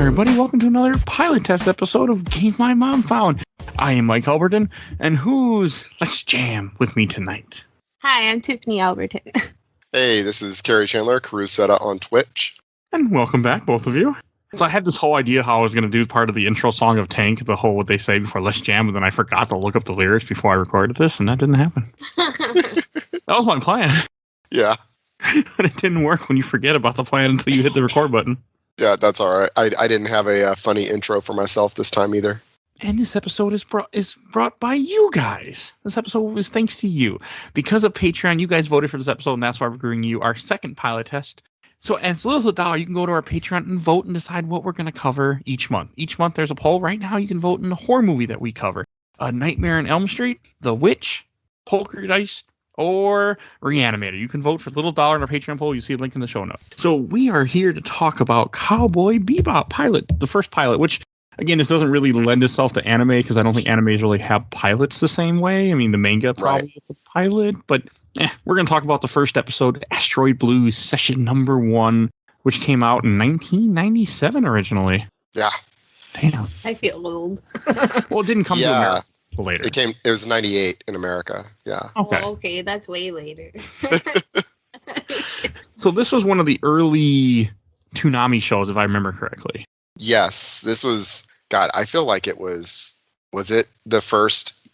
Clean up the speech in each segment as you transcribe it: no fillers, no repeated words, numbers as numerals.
everybody, welcome to another pilot test episode of Games My Mom Found. I am Mike Albertin, and who's Let's Jam with me tonight? Hi, I'm Tiffany Albertin. Hey, this is Kerry Chandler, Carusetta on Twitch. And welcome back, both of you. So I had this whole idea how I was going to do part of the intro song of Tank, the whole what they say before Let's Jam, and then I forgot to look up the lyrics before I recorded this, and that didn't happen. That was my plan. Yeah. But it didn't work when you forget about the plan until you hit the record button. Yeah, that's all right. I didn't have a funny intro for myself this time either. And this episode is brought by you guys. This episode is thanks to you. Because of Patreon, you guys voted for this episode, and that's why we're bringing you our second pilot test. So as little as $1, you can go to our Patreon and vote and decide what we're going to cover each month. Each month there's a poll. Right now you can vote in the horror movie that we cover. A Nightmare on Elm Street, The Witch, Poltergeist, or Reanimator. You can vote for $1 on our Patreon poll. You see a link in the show notes. So we are here to talk about Cowboy Bebop pilot, the first pilot, which, again, this doesn't really lend itself to anime because I don't think animes really have pilots the same way. I mean, the manga probably is a pilot, but we're going to talk about the first episode, Asteroid Blues, session number 1, which came out in 1997 originally. Yeah. Damn. I feel old. Well, it didn't come to America until later. It was 98 in America. Yeah. Okay. Oh, okay, that's way later. So this was one of the early Toonami shows, if I remember correctly. Yes, this was, God, I feel like it was it the first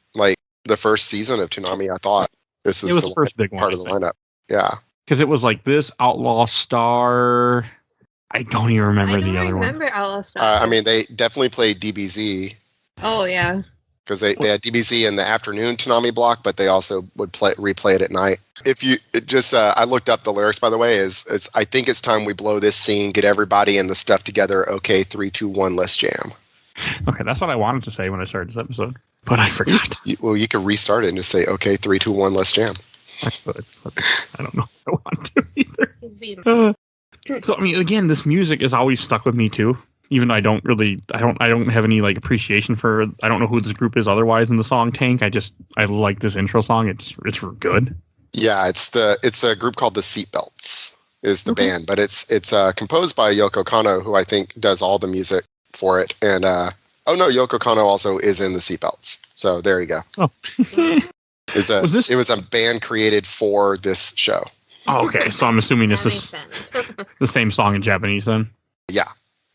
season of Toonami, I thought. This was the first big one, part of the lineup. Yeah. Because it was like this, Outlaw Star. I don't even remember the other one. I remember Outlaw Star. I mean, they definitely played DBZ. Oh, yeah. Because they had DBZ in the afternoon Toonami block, but they also would replay it at night. I looked up the lyrics, by the way, is I think it's time we blow this scene, get everybody and the stuff together. Okay, 3, 2, 1, let's jam. Okay, that's what I wanted to say when I started this episode, but I forgot. You could restart it and just say, okay, 3, 2, 1, let's jam. I could, but I don't know if I want to either. So, I mean, again, this music is always stuck with me too. Even though I don't have any like appreciation for, I don't know who this group is otherwise in the song Tank. I like this intro song. It's good. Yeah, it's a group called the Seatbelts is the band, but it's composed by Yoko Kanno, who I think does all the music for it. And Yoko Kanno also is in the Seatbelts. So there you go. Oh, it was a band created for this show. Oh, okay. So I'm assuming this is the same song in Japanese then. Yeah.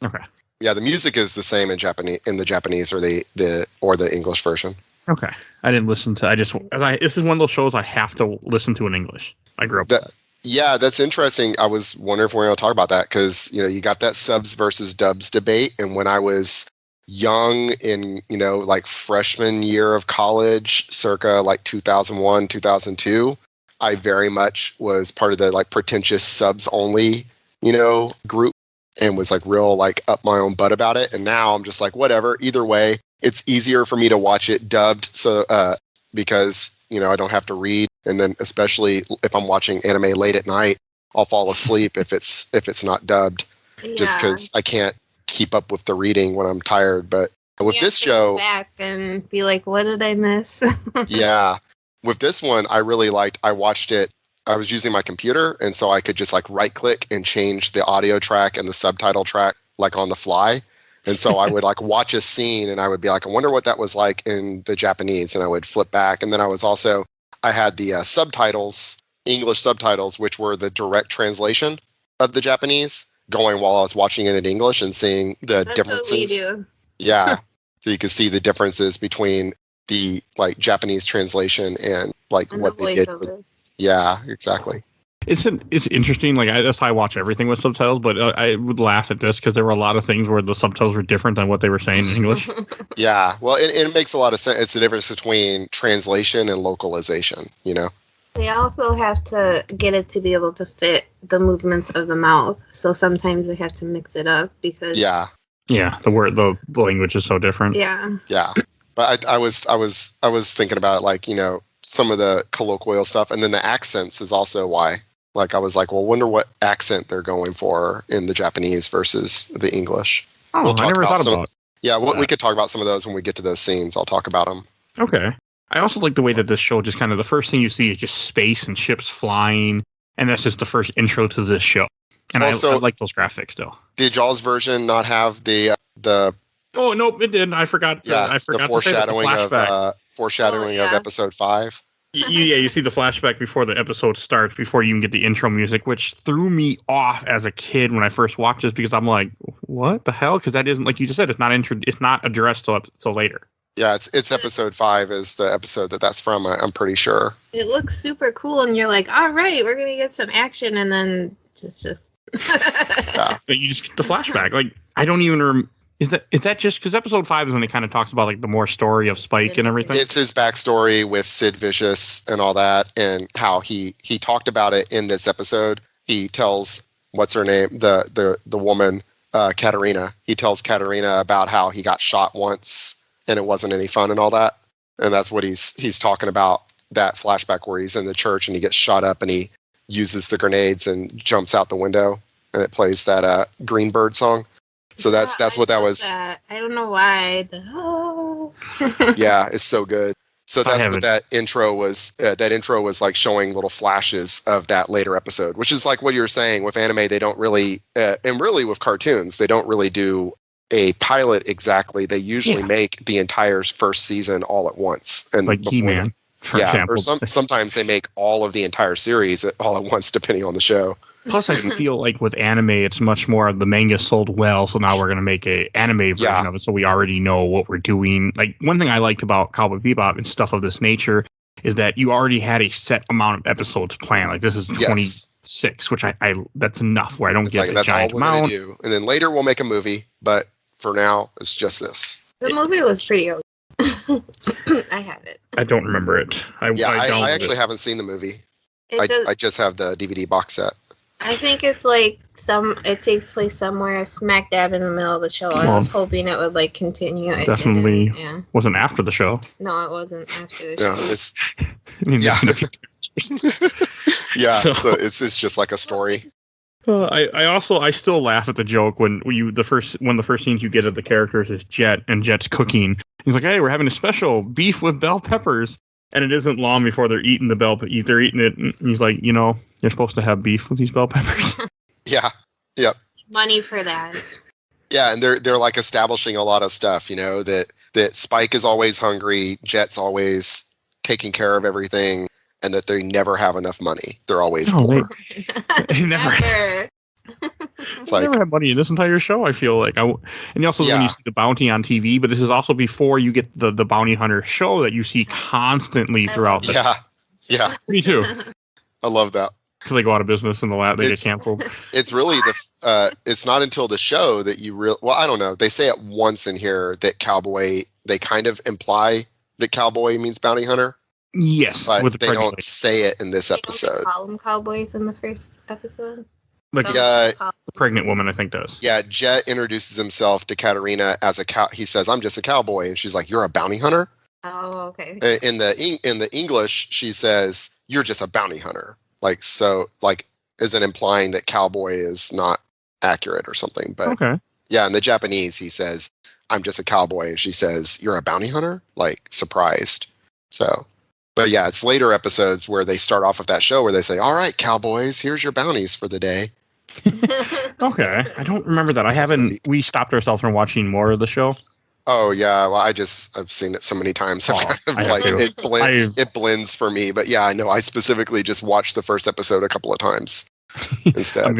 Okay. Yeah, the music is the same in the Japanese or the English version. Okay. I didn't listen to. This is one of those shows I have to listen to in English. I grew up with that. Yeah, that's interesting. I was wondering if we're going to talk about that because you got that subs versus dubs debate, and when I was young in like freshman year of college, circa like 2001, 2002, I very much was part of the like pretentious subs only group. And was like real like up my own butt about it. And now I'm just like, whatever, either way, it's easier for me to watch it dubbed. So, because, I don't have to read. And then especially if I'm watching anime late at night, I'll fall asleep if it's not dubbed just because I can't keep up with the reading when I'm tired. But with this show, go back and be like, what did I miss? Yeah. With this one, I really liked, I watched it. I was using my computer, and so I could just like right click and change the audio track and the subtitle track like on the fly. And so I would like watch a scene and I would be like, I wonder what that was like in the Japanese. And I would flip back. And then I had the subtitles, English subtitles, which were the direct translation of the Japanese going while I was watching it in English and seeing the differences. What we do. Yeah. So you could see the differences between the like Japanese translation and like what they did. Yeah, exactly. It's interesting. Like that's how I watch everything with subtitles. But I would laugh at this because there were a lot of things where the subtitles were different than what they were saying in English. Yeah, well, it makes a lot of sense. It's the difference between translation and localization. They also have to get it to be able to fit the movements of the mouth. So sometimes they have to mix it up because the language is so different. Yeah. But I was thinking about it like some of the colloquial stuff, and then the accents is also why. Like I was like, well, wonder what accent they're going for in the Japanese versus the English. Oh, I never thought about it. Yeah, we could talk about some of those when we get to those scenes. I'll talk about them. Okay. I also like the way that this show just kind of the first thing you see is just space and ships flying, and that's just the first intro to this show. And Also, I like those graphics still. Did y'all's version not have the Oh no, it didn't. I forgot. I forgot the to say that, the foreshadowing flashback. of episode 5? You see the flashback before the episode starts, before you even get the intro music, which threw me off as a kid when I first watched this, because I'm like, what the hell? Because that isn't, like you just said, it's not addressed till later. Yeah, it's episode 5 is the episode that's from. I'm pretty sure. It looks super cool, and you're like, all right, we're gonna get some action, and then just. Yeah. But you just get the flashback. Like, I don't even Is that just because episode 5 is when it kind of talks about like the more story of Spike and everything? It's his backstory with Sid Vicious and all that, and how he talked about it in this episode. He tells, what's her name, the woman, Katerina. He tells Katerina about how he got shot once and it wasn't any fun and all that, and that's what he's talking about. That flashback where he's in the church and he gets shot up and he uses the grenades and jumps out the window, and it plays that Greenbird song. So that's what that was. I don't know why. Yeah, it's so good. So that's what that intro was. That intro was like showing little flashes of that later episode, which is like what you were saying with anime. They don't really, and really with cartoons, they don't really do a pilot exactly. They usually make the entire first season all at once. And like He-Man, for example. Or sometimes they make all of the entire series all at once, depending on the show. Plus, I feel like with anime, it's much more of the manga sold well, so now we're going to make a anime version of it, so we already know what we're doing. Like, one thing I liked about Cowboy Bebop and stuff of this nature is that you already had a set amount of episodes planned. Like, this is 26, which I that's enough, where I don't get a giant amount. Do. And then later we'll make a movie, but for now, it's just this. The movie was pretty okay. I have it. I don't remember it. I actually haven't seen the movie. I just have the DVD box set. I think it's like it takes place somewhere smack dab in the middle of the show. I was hoping it would like continue. It definitely wasn't after the show. No, it wasn't after the show. So it's just like a story. I still laugh at the joke when the first scenes you get of the characters is Jet, and Jet's cooking. He's like, hey, we're having a special beef with bell peppers. And it isn't long before they're eating the bell peppers. They're eating it, and he's like, you're supposed to have beef with these bell peppers. Yeah. Yep. Money for that. Yeah, and they're like establishing a lot of stuff, that Spike is always hungry, Jet's always taking care of everything, and that they never have enough money. They're always poor. They never. They never had money in this entire show, I feel like. And also when you see the bounty on TV, but this is also before you get the bounty hunter show that you see constantly throughout. Yeah. Me too. I love that. Until they go out of business and they get canceled. It's really it's not until the show that you well, I don't know. They say it once in here that Cowboy, they kind of imply that Cowboy means bounty hunter. Yes. But they don't say it in this episode. They call them cowboys in the first episode. Like the pregnant woman, I think, does. Yeah, Jet introduces himself to Katerina as a cow. He says, "I'm just a cowboy," and she's like, "You're a bounty hunter." Oh, okay. In the English, she says, "You're just a bounty hunter." Isn't implying that cowboy is not accurate or something. But yeah, in the Japanese, he says, "I'm just a cowboy," and she says, "You're a bounty hunter," like surprised. So. But yeah, it's later episodes where they start off with that show where they say, "All right, cowboys, here's your bounties for the day." Okay, I don't remember that. We stopped ourselves from watching more of the show. Oh yeah, well I've seen it so many times. It blends for me. But yeah, I know I specifically just watched the first episode a couple of times instead.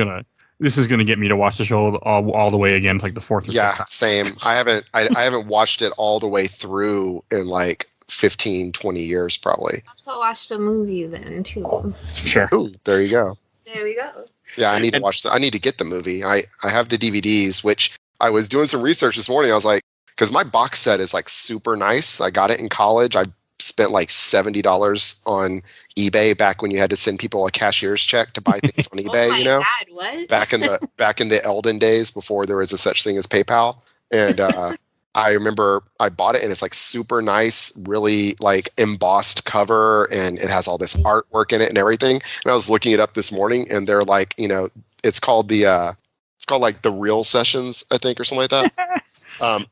This is gonna get me to watch the show all the way again, like the fourth or fifth time. Same. I haven't watched it all the way through in like 15, 20 years probably. I also watched a movie then too. Sure. Ooh, there you go. There we go. Yeah, I need to watch I need to get the movie. I have the DVDs, which I was doing some research this morning. I was like, because my box set is like super nice. I got it in college. I spent like $70 on eBay back when you had to send people a cashier's check to buy things on eBay. Oh my God, what? back in the Elden days before there was a such thing as PayPal. And I remember I bought it and it's like super nice, really like embossed cover, and it has all this artwork in it and everything. And I was looking it up this morning, and they're like, it's called like the Real Sessions, I think, or something like that.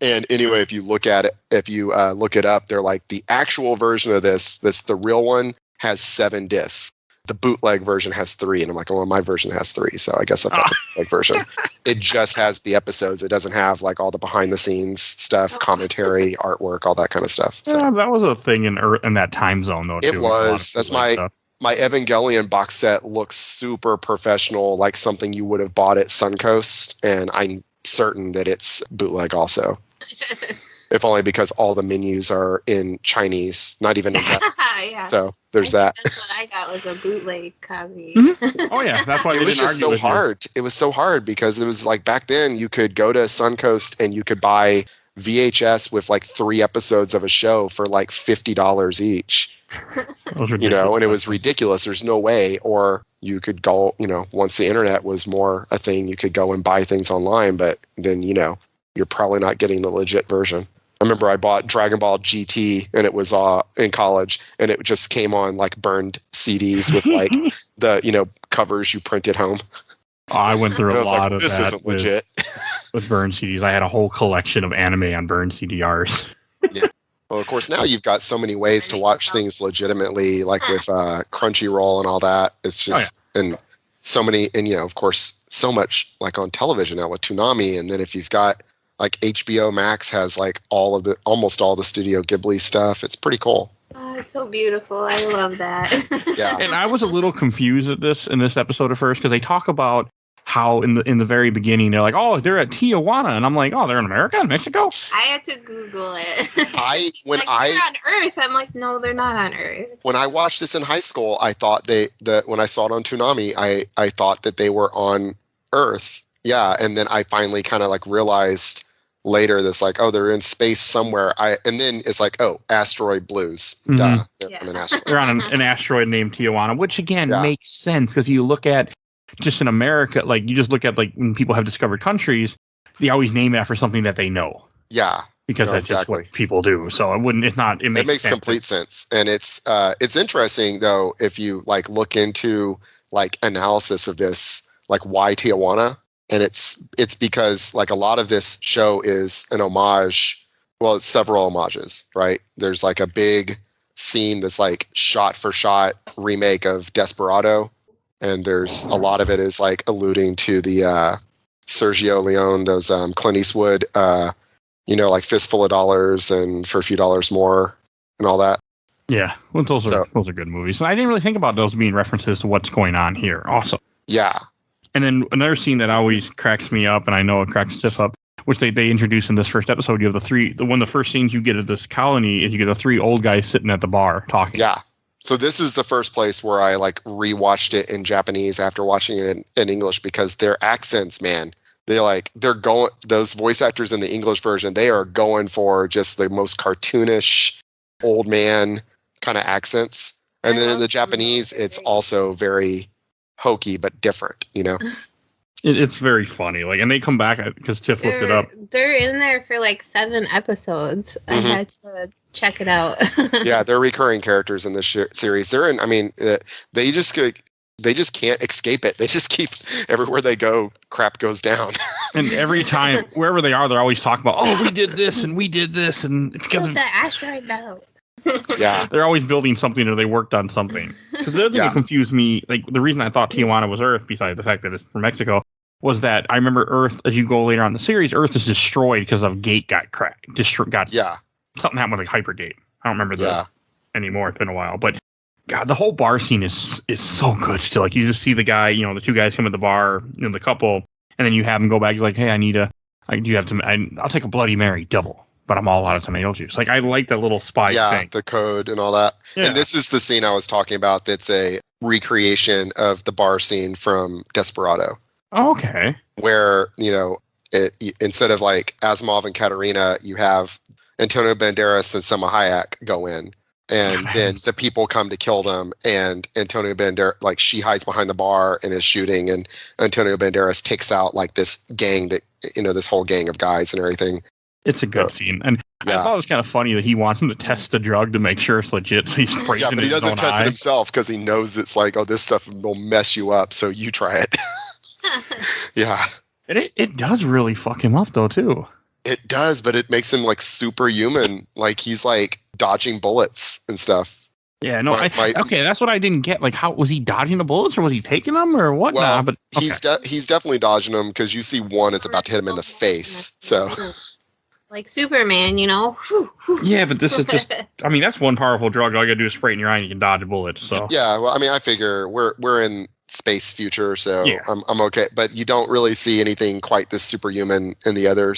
And anyway, if you look at it, look it up, they're like the actual version of this, the real one has 7 discs. the bootleg version has 3, and I'm like, well, my version has 3, so I guess I've got the bootleg version. It just has the episodes. It doesn't have like all the behind the scenes stuff, commentary, artwork, all that kind of stuff. So. Yeah, that was a thing in that time zone though. It too. was. That's my Evangelion box set looks super professional, like something you would have bought at Suncoast, and I'm certain that it's bootleg also. If only because all the menus are in Chinese, not even in Japanese. Yeah. So there's that. That's what I got was a bootleg copy. Mm-hmm. Oh yeah, that's why it was just so hard. It was so hard because it was like back then you could go to Suncoast and you could buy VHS with like 3 episodes of a show for like $50 each. And it was ridiculous. There's no way. Or you could go, once the internet was more a thing, you could go and buy things online, but then, you're probably not getting the legit version. I remember I bought Dragon Ball GT and it was in college, and it just came on like burned CDs with like the, covers you printed home. I went through a lot of this that isn't legit. With burned CDs. I had a whole collection of anime on burned CDRs. Yeah. Well, of course, now you've got so many ways to watch things legitimately, like with Crunchyroll and all that. It's just, and so many, and of course, so much like on television now with Toonami. And then if you've got like HBO Max has like almost all the Studio Ghibli stuff. It's pretty cool. Oh, it's so beautiful. I love that. Yeah. And I was a little confused in this episode at first because they talk about how in the very beginning they're like, oh, they're at Tijuana, and I'm like, oh, they're in America, in Mexico. I had to Google it. They're on Earth. I'm like, no, they're not on Earth. When I watched this in high school, I thought when I saw it on Toonami, I thought that they were on Earth. Yeah, and then I finally kind of like realized later this like, oh, they're in space somewhere. And then it's like, oh, Asteroid Blues. Mm-hmm. Duh. Yeah. On an asteroid. They're on an asteroid named Tijuana, which again makes sense because you look at just in America, like you just look at like when people have discovered countries, they always name it after something that they know. Yeah. Because that's just what people do. So it makes sense. Complete sense. And it's interesting though, if you like look into like analysis of this, like why Tijuana? And it's because like a lot of this show is an homage. Well, it's several homages, right? There's like a big scene that's like shot for shot remake of Desperado. And there's a lot of it is like alluding to the Sergio Leone, those Clint Eastwood, like Fistful of Dollars and For a Few Dollars More and all that. Yeah, well, those are good movies. And I didn't really think about those being references to what's going on here also. Yeah. And then another scene that always cracks me up, and I know it cracks Tiff up, which they introduce in this first episode. You have one of the first scenes you get at this colony is you get the 3 old guys sitting at the bar talking. Yeah. So this is the first place where I like rewatched it in Japanese after watching it in English because their accents, man, they're going, those voice actors in the English version, they are going for just the most cartoonish old man kind of accents. And then in the Japanese, it's also very hokey but different, It's very funny. Like, and they come back because Tiff looked it up. They're in there for like 7 episodes. Mm-hmm. I had to check it out. Yeah, they're recurring characters in this series. They're in. I mean, they just can't escape it. They just keep everywhere they go. Crap goes down. And every time, wherever they are, they're always talking about, oh, we did this and we did this, and because of the asteroid belt. Yeah, they're always building something or they worked on something. Because the other thing that confused me, like the reason I thought Tijuana was Earth, besides the fact that it's from Mexico, was that I remember Earth, as you go later on in the series, Earth is destroyed because of Gate got cracked. Something happened with like Hypergate. I don't remember that anymore. It's been a while, but God, the whole bar scene is so good still. Like you just see the guy, the 2 guys come at the bar, the couple, and then you have them go back. You're like, hey, I'll take a Bloody Mary double. But I'm all out of tomato juice. Like I like that little spice thing. The code and all that. Yeah. And this is the scene I was talking about. That's a recreation of the bar scene from Desperado. Oh, okay. Where instead of like Asimov and Katerina, you have Antonio Banderas and Selma Hayek go in, and then the people come to kill them. And Antonio Banderas, like she hides behind the bar and is shooting, and Antonio Banderas takes out like this gang that this whole gang of guys and everything. It's a good scene. And I thought it was kind of funny that he wants him to test the drug to make sure it's legit. So he's praising it. Yeah, but he doesn't test it himself because he knows it's like, oh, this stuff will mess you up. So you try it. Yeah. And it does really fuck him up, though, too. It does, but it makes him like superhuman. Like he's like dodging bullets and stuff. Yeah, no, My- okay, that's what I didn't get. Like, how was he dodging the bullets, or was he taking them, or what? Well, Nah, but okay. he's definitely dodging them because you see one is about to hit him in the face. So Like Superman, you know. Yeah, but this is just. I mean, that's one powerful drug. All you gotta do is spray it in your eye, and you can dodge bullets. So yeah, well, I mean, I figure we're in space future, so Yeah. I'm okay. But you don't really see anything quite this superhuman in the other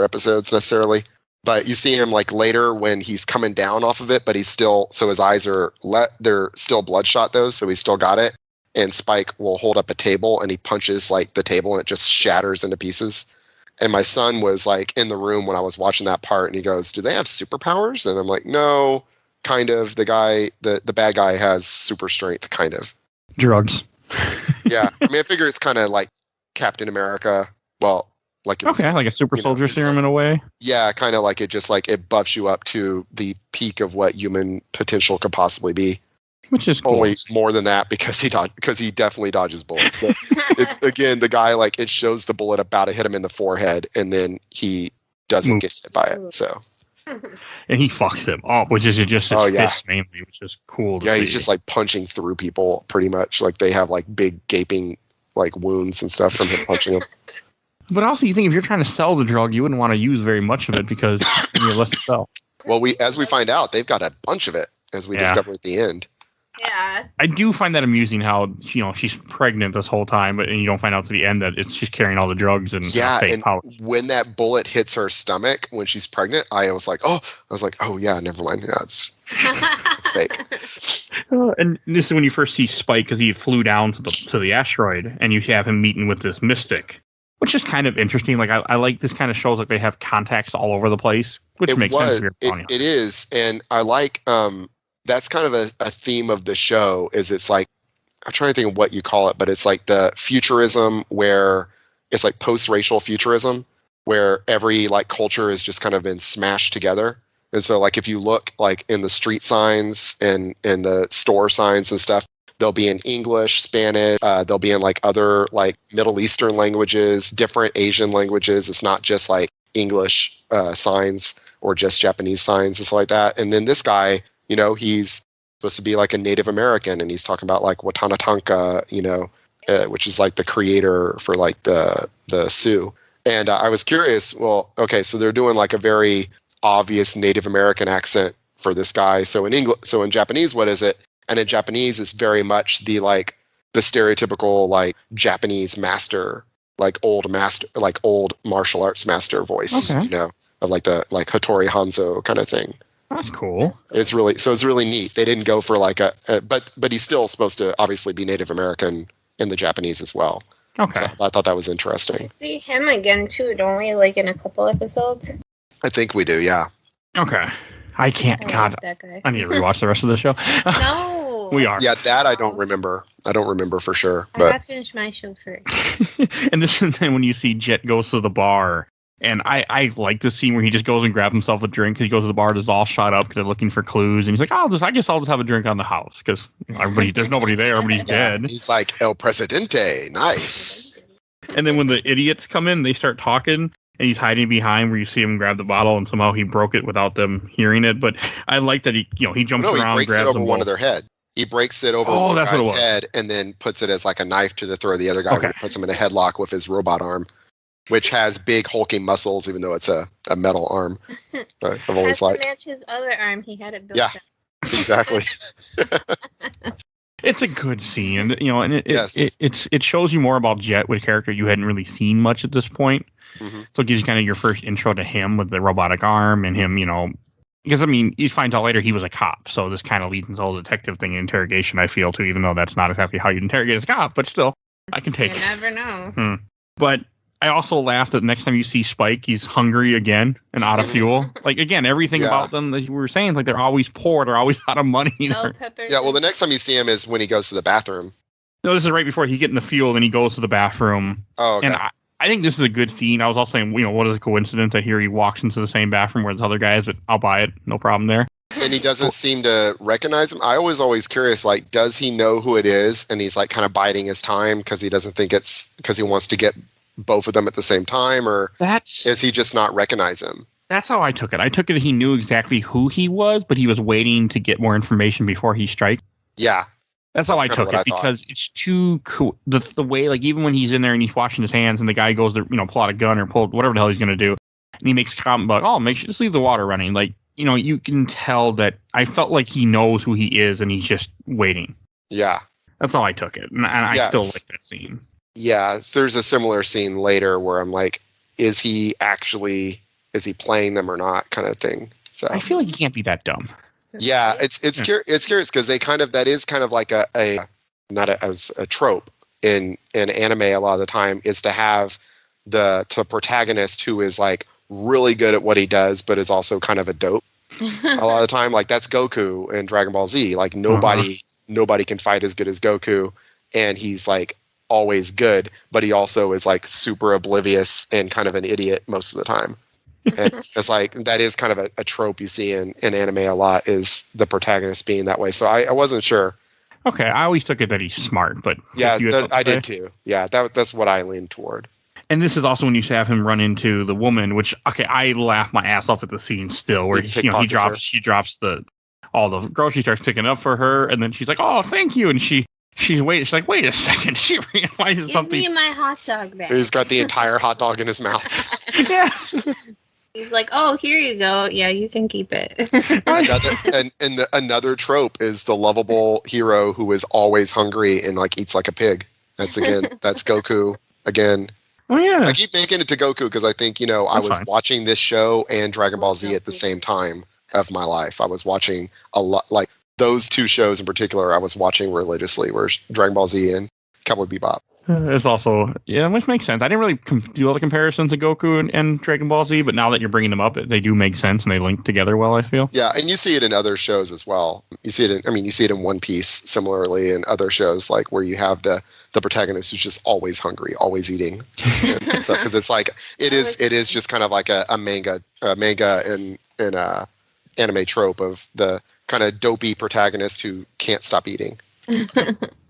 episodes necessarily. But you see him like later when he's coming down off of it, but he's still his eyes are they're still bloodshot though, so he's still got it. And Spike will hold up a table and he punches like the table and it just shatters into pieces. And my son was like in the room when I was watching that part and he goes, "Do they have superpowers?" And I'm like, "No, kind of. The bad guy has super strength, kind of." drugs. Yeah, I mean, I figure it's kind of like Captain America. Well, like Like a super soldier serum in a way. Yeah, kind of like it just like it buffs you up to the peak of what human potential could possibly be. Which is cool. Only more than that because he definitely dodges bullets. So it's again the guy like it shows the bullet about to hit him in the forehead and then he doesn't get hit by it. So and he fucks them up, which is just his fist mainly, which is cool to see. He's just like punching through people pretty much. Like they have like big gaping like wounds and stuff from him punching them. But also, you think if you're trying to sell the drug, you wouldn't want to use very much of it because you're less to sell. Well, as we find out, they've got a bunch of it, as we discover at the end. Yeah. I do find that amusing how she's pregnant this whole time, and you don't find out to the end that she's carrying all the drugs and fake pouch. When that bullet hits her stomach when she's pregnant, I was like, oh yeah, never mind. Yeah, it's fake. And this is when you first see Spike because he flew down to the asteroid, and you have him meeting with this mystic. Which is kind of interesting. Like I like this kind of shows like they have contacts all over the place, which makes sense. It is, and I like that's kind of a theme of the show. Is it's like I'm trying to think of what you call it, but it's like the futurism where it's like post-racial futurism where every like culture has just kind of been smashed together. And so like if you look like in the street signs and in the store signs and stuff. They'll be in English, Spanish. They'll be in like other like Middle Eastern languages, different Asian languages. It's not just like English signs or just Japanese signs and stuff like that. And then this guy, he's supposed to be like a Native American, and he's talking about like Watana Tanka, which is like the creator for like the Sioux. And I was curious. Well, okay, so they're doing like a very obvious Native American accent for this guy. So in Japanese, what is it? And in Japanese, it's very much the stereotypical like Japanese master, like old martial arts master voice, of like the like Hattori Hanzo kind of thing. That's cool. It's really neat. They didn't go for like but he's still supposed to obviously be Native American in the Japanese as well. Okay. So I thought that was interesting. I see him again too, don't we? Like in a couple episodes. I think we do, yeah. Okay. I can't. God, that guy. I need to rewatch the rest of the show. No. We are. Yeah, that I don't remember. I don't remember for sure. But I gotta finish my show first. And this is then when you see Jet goes to the bar. And I like this scene where he just goes and grabs himself a drink because he goes to the bar, there's all shot up because they're looking for clues. And he's like, I guess I'll just have a drink on the house because there's nobody there, everybody's dead. He's like, El Presidente, nice. And then when the idiots come in, they start talking. And he's hiding behind where you see him grab the bottle, and somehow he broke it without them hearing it. But I like that he jumps around, he breaks grabs it over them one both. of their head. He breaks it over one that's guy's what it was. head, and then puts it as like a knife to the throat of the other guy. Okay. When he puts him in a headlock with his robot arm, which has big hulking muscles, even though it's a metal arm. I've always Has liked. to match his other arm. He had it built. Yeah. up. Exactly. It's a good scene, and Yes. it shows you more about Jet, with a character you hadn't really seen much at this point. Mm-hmm. So it gives you kind of your first intro to him with the robotic arm and him, because he finds out later he was a cop. So this kind of leads into the whole detective thing, interrogation, I feel, too, even though that's not exactly how you interrogate as a cop, but still, I can take You it. never know. But I also laugh that next time you see Spike, he's hungry again and out of fuel. Like, again, everything about them that you were saying, like they're always poor, they're always out of money. Bell peppers. Yeah, well, the next time you see him is when he goes to the bathroom. No, this is right before he gets in the fuel, and he goes to the bathroom. Oh, okay. And I think this is a good scene. I was also saying, what is a coincidence that here he walks into the same bathroom where this other guy is, but I'll buy it. No problem there. And he doesn't seem to recognize him. I was always curious, like, does he know who it is? And he's like kind of biding his time because he doesn't think it's because he wants to get both of them at the same time, or is he just not recognize him? That's how I took it. I took it he knew exactly who he was, but he was waiting to get more information before he strikes. Yeah. That's how I took it, because it's too cool. The way, like, even when he's in there and he's washing his hands and the guy goes to, pull out a gun or pull whatever the hell he's going to do, and he makes a comment about, oh, make sure just leave the water running. Like, you can tell that I felt like he knows who he is and he's just waiting. Yeah. That's how I took it. And I still like that scene. Yeah. There's a similar scene later where I'm like, is he playing them or not, kind of thing. So I feel like he can't be that dumb. Yeah, it's curious because that is kind of like a trope in anime a lot of the time, is to have the protagonist who is like really good at what he does but is also kind of a dope. A lot of the time, like that's Goku in Dragon Ball Z. Like nobody can fight as good as Goku, and he's like always good, but he also is like super oblivious and kind of an idiot most of the time. And it's like that is kind of a trope you see in anime a lot, is the protagonist being that way. So I wasn't sure. Okay, I always took it that he's smart, but yeah, I did too. Yeah, that's what I leaned toward. And this is also when you have him run into the woman, which I laugh my ass off at the scene still, where she drops all the groceries, starts picking up for her, and then she's like, "Oh, thank you," and she's like, wait a second, she realizes something. Give me my hot dog back. He's got the entire hot dog in his mouth. Yeah. He's like, oh, here you go. Yeah, you can keep it. Another trope is the lovable hero who is always hungry and like eats like a pig. That's Goku again. Oh yeah. I keep making it to Goku because I think, I was watching this show and Dragon Ball Z at the same time of my life. I was watching a lot, like those two shows in particular I was watching religiously, were Dragon Ball Z and Cowboy Bebop. It's also, which makes sense. I didn't really do all the comparisons to Goku and Dragon Ball Z, but now that you're bringing them up, they do make sense and they link together well, I feel. Yeah, and you see it in other shows as well. You see it in One Piece similarly, in other shows, like where you have the protagonist who's just always hungry, always eating. So because it's like it is just kind of like a manga and anime trope of the kind of dopey protagonist who can't stop eating.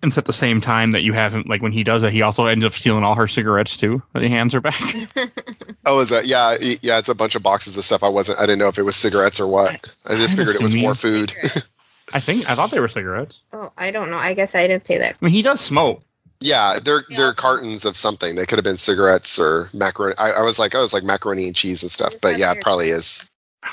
And so at the same time that you have him, like when he does that, he also ends up stealing all her cigarettes too, that he hands her back. Oh, is that? Yeah, it's a bunch of boxes of stuff. I didn't know if it was cigarettes or what. I just figured it was more food. I thought they were cigarettes. Oh, I don't know. I guess I didn't pay that. I mean, he does smoke. Yeah, they're cartons of something. They could have been cigarettes or macaroni. I was like macaroni and cheese and stuff, but yeah, it probably is.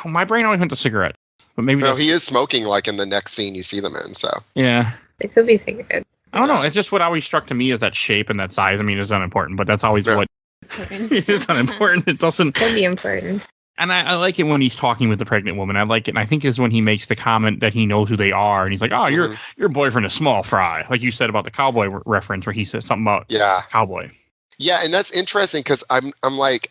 Oh, my brain always went to cigarette, but maybe no. He is smoking like in the next scene you see them in. So yeah, it could be cigarettes. I don't know. It's just what always struck to me is that shape and that size. I mean, it's unimportant, but that's always what it is unimportant. It doesn't. Could be important. And I like it when he's talking with the pregnant woman. I like it. And I think is when he makes the comment that he knows who they are. And he's like, oh, your boyfriend is small fry. Like you said about the cowboy reference where he says something about cowboy. Yeah. And that's interesting because I'm like,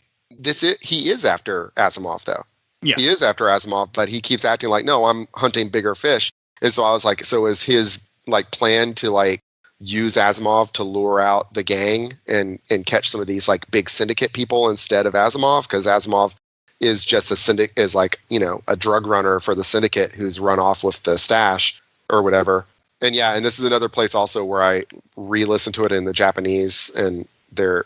he is after Asimov though. Yeah. He is after Asimov, but he keeps acting like, no, I'm hunting bigger fish. And so I was like, so is his like plan to like use Asimov to lure out the gang and catch some of these like big syndicate people instead of Asimov? Because Asimov is just a drug runner for the syndicate who's run off with the stash or whatever. And yeah, and this is another place also where I re-listened to it in the Japanese, and they're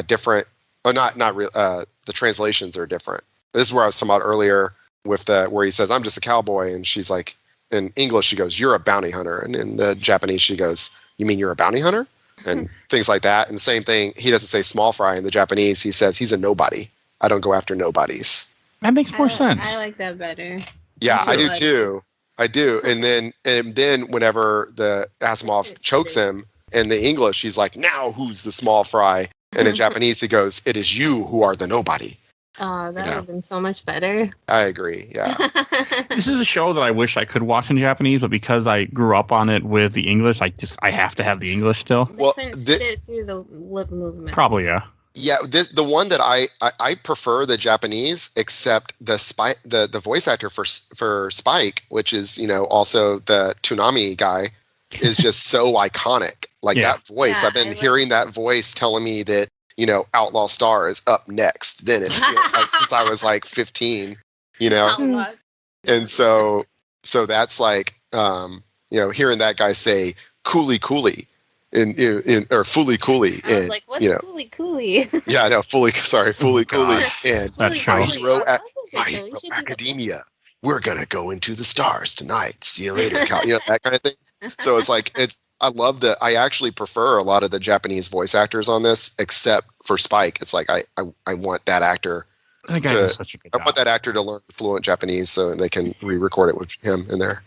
different. Oh, not real. The translations are different. This is where I was talking about earlier with where he says, "I'm just a cowboy," and she's like, in English she goes, "You're a bounty hunter," and in the Japanese she goes, "You mean you're a bounty hunter?" And things like that. And the same thing, he doesn't say small fry in the Japanese. He says he's a nobody. I don't go after nobodies. That makes more sense. I like that better. Yeah, I do too. I do. And then whenever the Asimov chokes him in the English, he's like, "Now who's the small fry?" And in Japanese he goes, "It is you who are the nobody." Oh, that would have been so much better. I agree. Yeah. This is a show that I wish I could watch in Japanese, but because I grew up on it with the English, I have to have the English still. Well, fit it through the lip movement. Probably, yeah. Yeah, the one that I prefer the Japanese, except the voice actor for Spike, which is also the Toonami guy, is just so iconic. Like that voice, I've been hearing that voice telling me that Outlaw Star is up next. Then it's since I was like 15, and so that's like hearing that guy say "coolie coolie," or Fooly Cooley. I was like, what's Fooly Cooley? Yeah, I know, Fooly Cooley. And That show. My Hero My Hero Academia. We're gonna go into the stars tonight. See you later, Cal. That kind of thing. So it's like I love that. I actually prefer a lot of the Japanese voice actors on this, except for Spike. It's like I want that actor. That guy does such a good job. I want that actor to learn fluent Japanese so they can re-record it with him in there.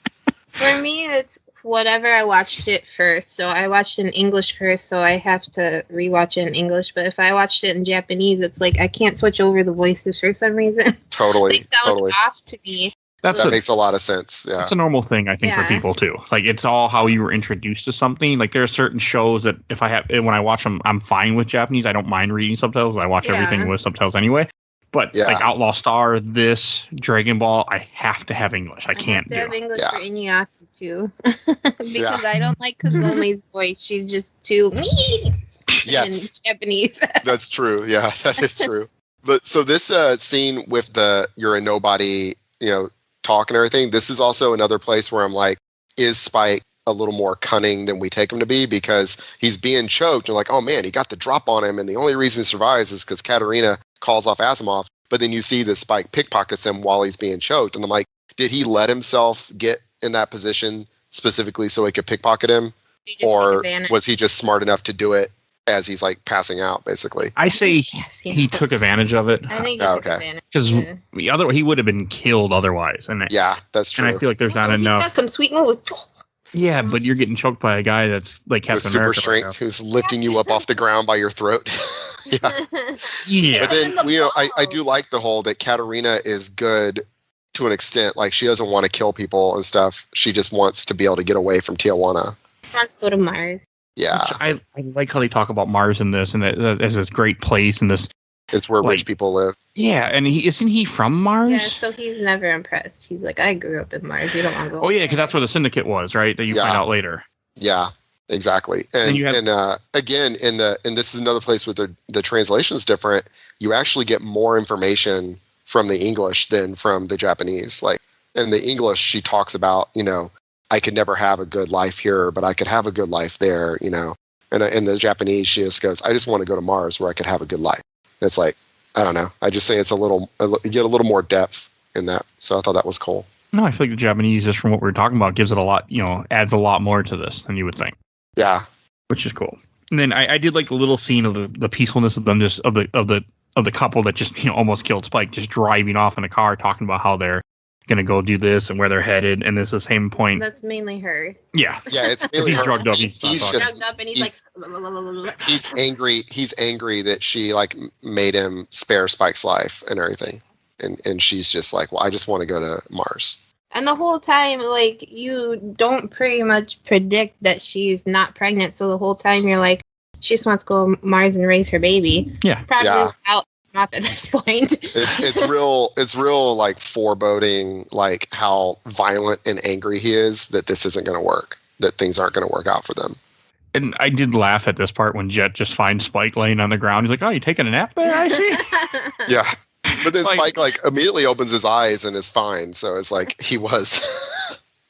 For me, it's whatever I watched it first. So I watched it in English first, so I have to rewatch it in English. But if I watched it in Japanese, it's like I can't switch over the voices for some reason. Totally. They sound off to me. That makes a lot of sense. Yeah. That's a normal thing, I think, for people too. Like, it's all how you were introduced to something. Like, there are certain shows that when I watch them, I'm fine with Japanese. I don't mind reading subtitles. I watch everything with subtitles anyway. But like Outlaw Star, Dragon Ball, I have to have English. I can't do. I have English for Inuyasha too, because I don't like Kagome's voice. She's just too yes in Japanese. That's true. Yeah, that is true. But so this scene with you're a nobody, talk and everything. This is also another place where I'm like, is Spike a little more cunning than we take him to be? Because he's being choked and like, oh man, he got the drop on him, and the only reason he survives is because Katarina calls off Asimov. But then you see that Spike pickpockets him while he's being choked, and I'm like, did he let himself get in that position specifically so he could pickpocket him, or was he just smart enough to do it as he's like passing out, basically? I say he took advantage of it. I think he took advantage. Because he would have been killed otherwise. And that's true. And I feel like there's not enough. He's got some sweet moves. Yeah, but you're getting choked by a guy that's like Captain America. Super strength, who's lifting you up off the ground by your throat. Yeah. But then I do like the whole that Katarina is good to an extent. Like, she doesn't want to kill people and stuff. She just wants to be able to get away from Tijuana. She wants to go to Mars. Yeah. I like how they talk about Mars in this, and as this great place, and this. It's where rich people live. Yeah, and isn't he from Mars? Yeah, so he's never impressed. He's like, I grew up in Mars. You don't want to go. Oh yeah, because that's where the syndicate was, right? That you find out later. Yeah, exactly. And again, and this is another place where the translation is different. You actually get more information from the English than from the Japanese. Like, in the English, she talks about, I could never have a good life here, but I could have a good life there, And in the Japanese, she just goes, I just want to go to Mars where I could have a good life. It's like, I don't know. I just say it's you get a little more depth in that. So I thought that was cool. No, I feel like the Japanese, just from what we were talking about, gives it a lot, adds a lot more to this than you would think. Yeah. Which is cool. And then I did like the little scene of the peacefulness of them, just of the couple that just, almost killed Spike, just driving off in a car, talking about how they're going to go do this and where they're headed. And it's the same point. That's mainly her. Yeah, it's mainly he's drugged up. He's drugged up, and he's like, he's angry. He's angry that she like made him spare Spike's life and everything. And she's just like, well, I just want to go to Mars. And the whole time, like, you don't pretty much predict that she's not pregnant. So the whole time you're like, she just wants to go to Mars and raise her baby. Yeah. Probably without off at this point. It's real like foreboding, like how violent and angry he is that this isn't going to work, that things aren't going to work out for them. And I did laugh at this part when Jet just finds Spike laying on the ground. He's like, "Oh, you taking a nap there? I see." Yeah, but then Spike like immediately opens his eyes and is fine. So it's like he was.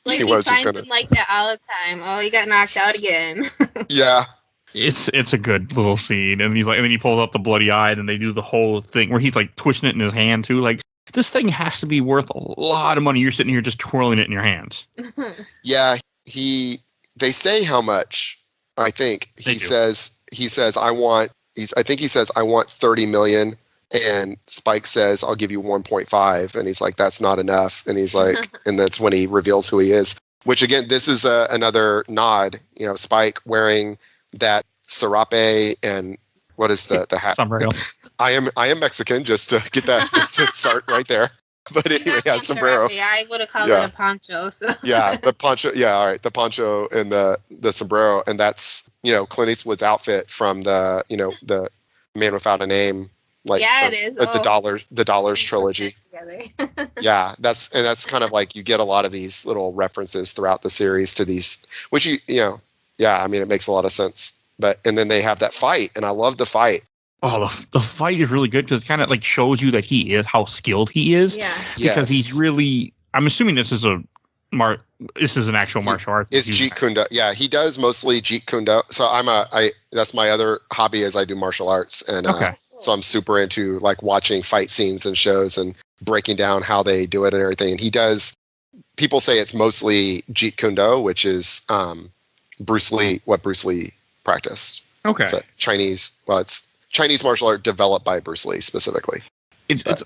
Like he finds him like that all the time. Oh, he got knocked out again. Yeah. It's a good little scene, and then he pulls out the bloody eye, and they do the whole thing where he's like twisting it in his hand too. Like, this thing has to be worth a lot of money. You're sitting here just twirling it in your hands. Yeah, they say how much. I think he says I want 30 million, and Spike says I'll give you 1.5, and he's like, that's not enough, and he's like, and that's when he reveals who he is. Which again, this is another nod. Spike wearing that serape and what is the hat? Sombrero. I am Mexican, just to get that, just to start right there. But anyway, yeah, sombrero. I would have called it a poncho. So. Yeah, the poncho. Yeah, all right, the poncho and the sombrero, and that's Clint Eastwood's outfit from the the Man Without a Name. Like, yeah, it is. The Dollars trilogy. Yeah, that's kind of like you get a lot of these little references throughout the series to these, which yeah, I mean, it makes a lot of sense. And then they have that fight, and I love the fight. Oh, the fight is really good because it kind of like shows you that how skilled he is. Yeah. Because he's really, I'm assuming this is a This is an actual martial art. It's Jeet Kune Do. Yeah, he does mostly Jeet Kune Do. So that's my other hobby is I do martial arts. And so I'm super into like watching fight scenes and shows and breaking down how they do it and everything. And he does, people say it's mostly Jeet Kune Do, which is what Bruce Lee practiced. Okay. So it's Chinese martial art developed by Bruce Lee specifically.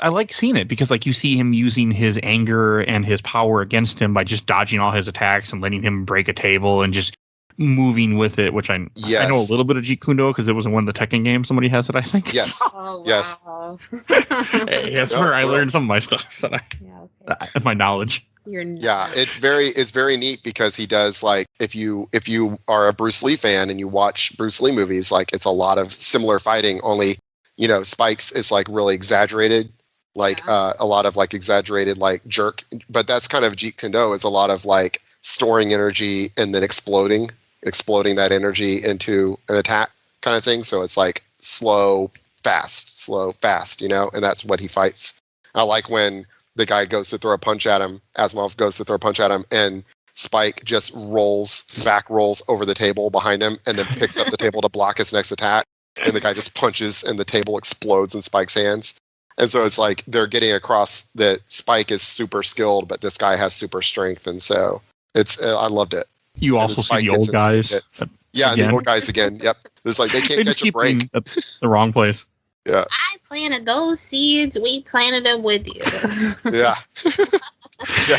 I like seeing it because like you see him using his anger and his power against him by just dodging all his attacks and letting him break a table and just moving with it, which I know a little bit of Jeet Kune Do because it was in one of the Tekken games somebody has it, I think. Yes. Oh, wow. Yes. Hey, that's where I learned some of my stuff my knowledge. Yeah, it's very neat because he does like if you are a Bruce Lee fan and you watch Bruce Lee movies, like it's a lot of similar fighting, only Spike's is like really exaggerated, like a lot of like exaggerated like jerk, but that's kind of Jeet Kune Do is a lot of like storing energy and then exploding that energy into an attack kind of thing. So it's like slow, fast, and that's what he fights. I like when the guy goes to throw a punch at him, Asimov goes to throw a punch at him, and Spike just rolls over the table behind him and then picks up the table to block his next attack. And the guy just punches and the table explodes in Spike's hands. And so it's like they're getting across that Spike is super skilled, but this guy has super strength. And so I loved it. You also see the old guys. The old guys again. Yep. It's like they can't catch a break. At the wrong place. Yeah. I planted those seeds. We planted them with you. Yeah.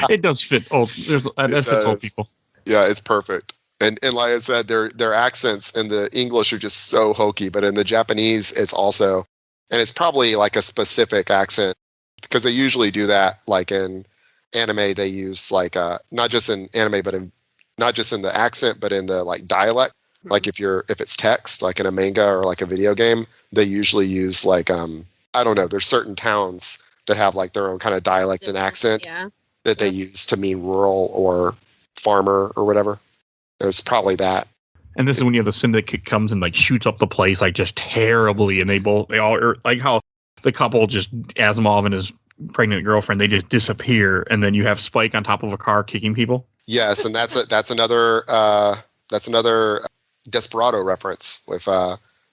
It does fit old. That fits old people. Yeah, it's perfect. And like I said, their accents in the English are just so hokey, but in the Japanese, it's also, and it's probably like a specific accent because they usually do that. Like in anime, they use like not just in anime, but not just in the accent, but in the like dialect. Mm-hmm. Like if it's text, like in a manga or like a video game, they usually use like I don't know. There's certain towns that have like their own kind of dialect and accent that they use to mean rural or farmer or whatever. There's probably that. And this is when you have the syndicate comes and like shoots up the place like just terribly, and they all are like how the couple just Asimov and his pregnant girlfriend, they just disappear, and then you have Spike on top of a car kicking people. Yes, and that's another Desperado reference with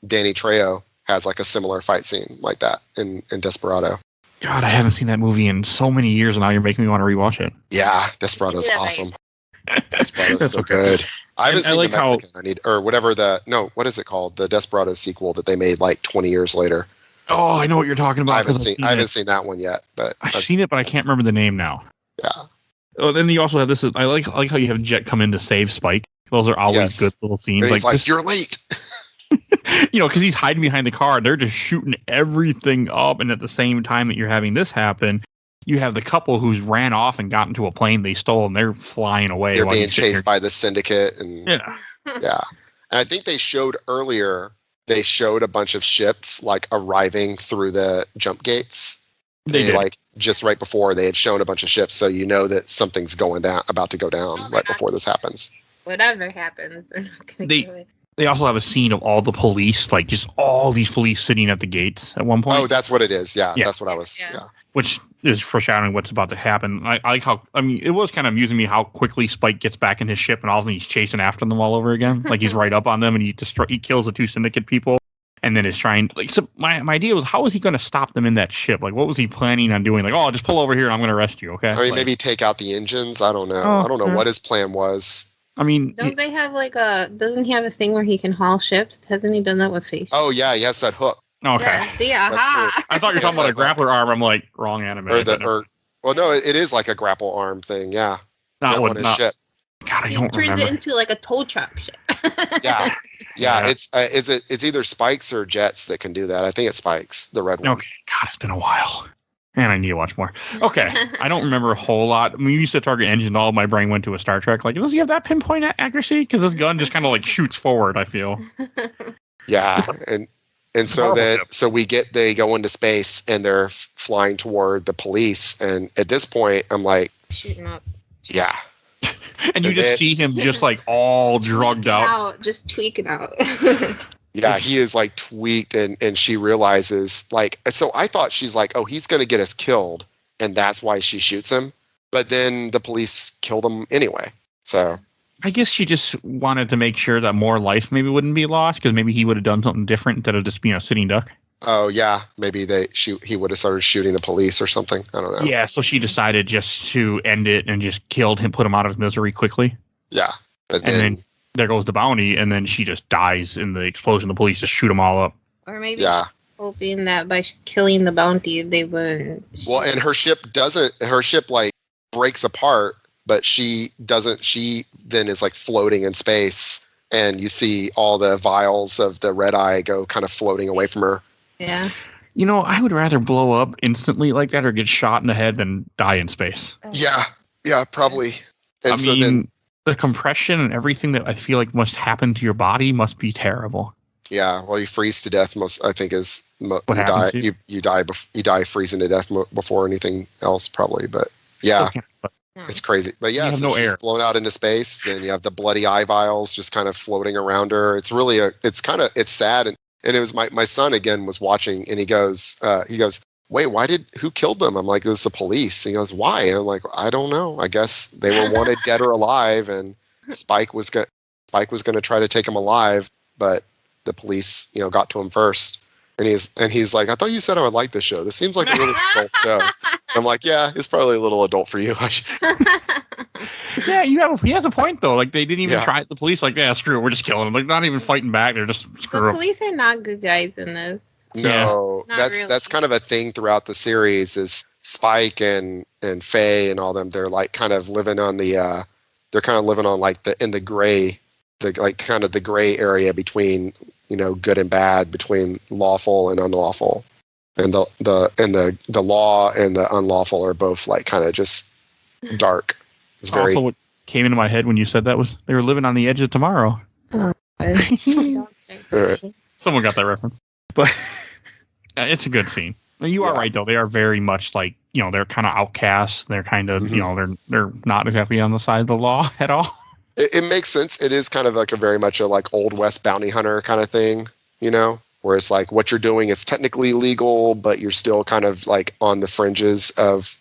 Danny Trejo has like a similar fight scene like that in Desperado. God, I haven't seen that movie in so many years, and now you're making me want to rewatch it. Yeah, Desperado's awesome. Desperado's so good. I haven't seen like the Mexican. What is it called? The Desperado sequel that they made like 20 years later. Oh, I know what you're talking about. I haven't seen that one yet, but I've seen it, but I can't remember the name now. Yeah. Oh, then you also have this. I like how you have Jet come in to save Spike. Those are always good little scenes. And he's like you're late. Because he's hiding behind the car. They're just shooting everything up, and at the same time that you're having this happen, you have the couple who's ran off and got into a plane they stole, and they're flying away. They're being chased by the syndicate, and yeah. And I think they showed a bunch of ships like arriving through the jump gates. They did. Like just right before they had shown a bunch of ships, so you know that something's about to go down right before this happens. Whatever happens, they're not going to do it. They also have a scene of all the police, like just all these police sitting at the gates at one point. Oh, that's what it is. Yeah. That's what I was. Yeah. Which is foreshadowing what's about to happen. I like how, it was kind of amusing me how quickly Spike gets back in his ship and all of a sudden he's chasing after them all over again. Like he's right up on them and he kills the two syndicate people and then is trying, like, so my idea was, how was he going to stop them in that ship? Like, what was he planning on doing? Like, oh, just pull over here and I'm going to arrest you, okay? I mean, maybe take out the engines. I don't know. I don't know what his plan was. I mean, don't they have doesn't he have a thing where he can haul ships? Hasn't he done that with Face? Oh, yeah, he has that hook. Okay. Yeah, I thought you were talking about a grappler arm. I'm like, wrong anime. Well, no, it is like a grapple arm thing, yeah. Not on his ship. God, I don't remember. Turns it into like a tow truck ship. Yeah. It's either Spikes or Jets that can do that. I think it's Spikes, the red one. Okay, God, it's been a while. Man, I need to watch more. Okay, I don't remember a whole lot. I mean, you used to target engine, all my brain went to a Star Trek. Like, does he have that pinpoint accuracy? Because this gun just kind of like shoots forward, I feel. Yeah, and so they go into space and they're flying toward the police. And at this point, I'm like, shooting up. Yeah. And you just see him just like all drugged out. Just tweaking out. Yeah, he is like tweaked, and she realizes, like, so I thought she's like, oh, he's going to get us killed, and that's why she shoots him. But then the police killed him anyway. So I guess she just wanted to make sure that more life maybe wouldn't be lost, because maybe he would have done something different instead of just being a sitting duck. oh yeah, maybe he would have started shooting the police or something. I don't know. Yeah, so she decided just to end it and just killed him, put him out of his misery quickly. Yeah. But And then there goes the bounty, and then she just dies in the explosion. The police just shoot them all up. Or maybe she's hoping that by killing the bounty, they wouldn't. Well, and her ship like breaks apart, but she doesn't. She then is like floating in space, and you see all the vials of the red eye go kind of floating away from her. Yeah. You know, I would rather blow up instantly like that or get shot in the head than die in space. Yeah, probably. And I mean, the compression and everything that I feel like must happen to your body must be terrible. Yeah, well, you freeze to death. I think is What you die. happens to you? You die freezing to death before anything else, probably. But yeah, it's crazy. But yeah, You have so no she's air. blown out into space. Then you have the bloody eye vials just kind of floating around her. It's really it's sad. And it was my son again was watching, and he goes, wait, who killed them? I'm like, it was the police. And he goes, why? And I'm like, I don't know. I guess they were wanted dead or alive, and Spike was going to try to take him alive, but the police, got to him first. And he's like, I thought you said I would like this show. This seems like a really adult show. I'm like, yeah, it's probably a little adult for you. Yeah, he has a point though. Like they didn't even try the police. Like, yeah, screw it, we're just killing them. Like not even fighting back. They're just The screw 'em. police are not good guys in this. No, Not that's really. kind of a thing throughout the series. Is Spike and Faye and all them? They're like kind of living on like in the gray, the gray area between good and bad, between lawful and unlawful, and the law and the unlawful are both like kind of just dark. It's very. Also, what came into my head when you said that was they were living on the edge of tomorrow. Don't start. Someone got that reference, but it's a good scene. You are right though; they are very much like they're kind of outcasts. They're kind of they're not exactly on the side of the law at all. It makes sense. It is kind of like a very much a like Old West bounty hunter kind of thing, where it's like what you're doing is technically legal, but you're still kind of like on the fringes of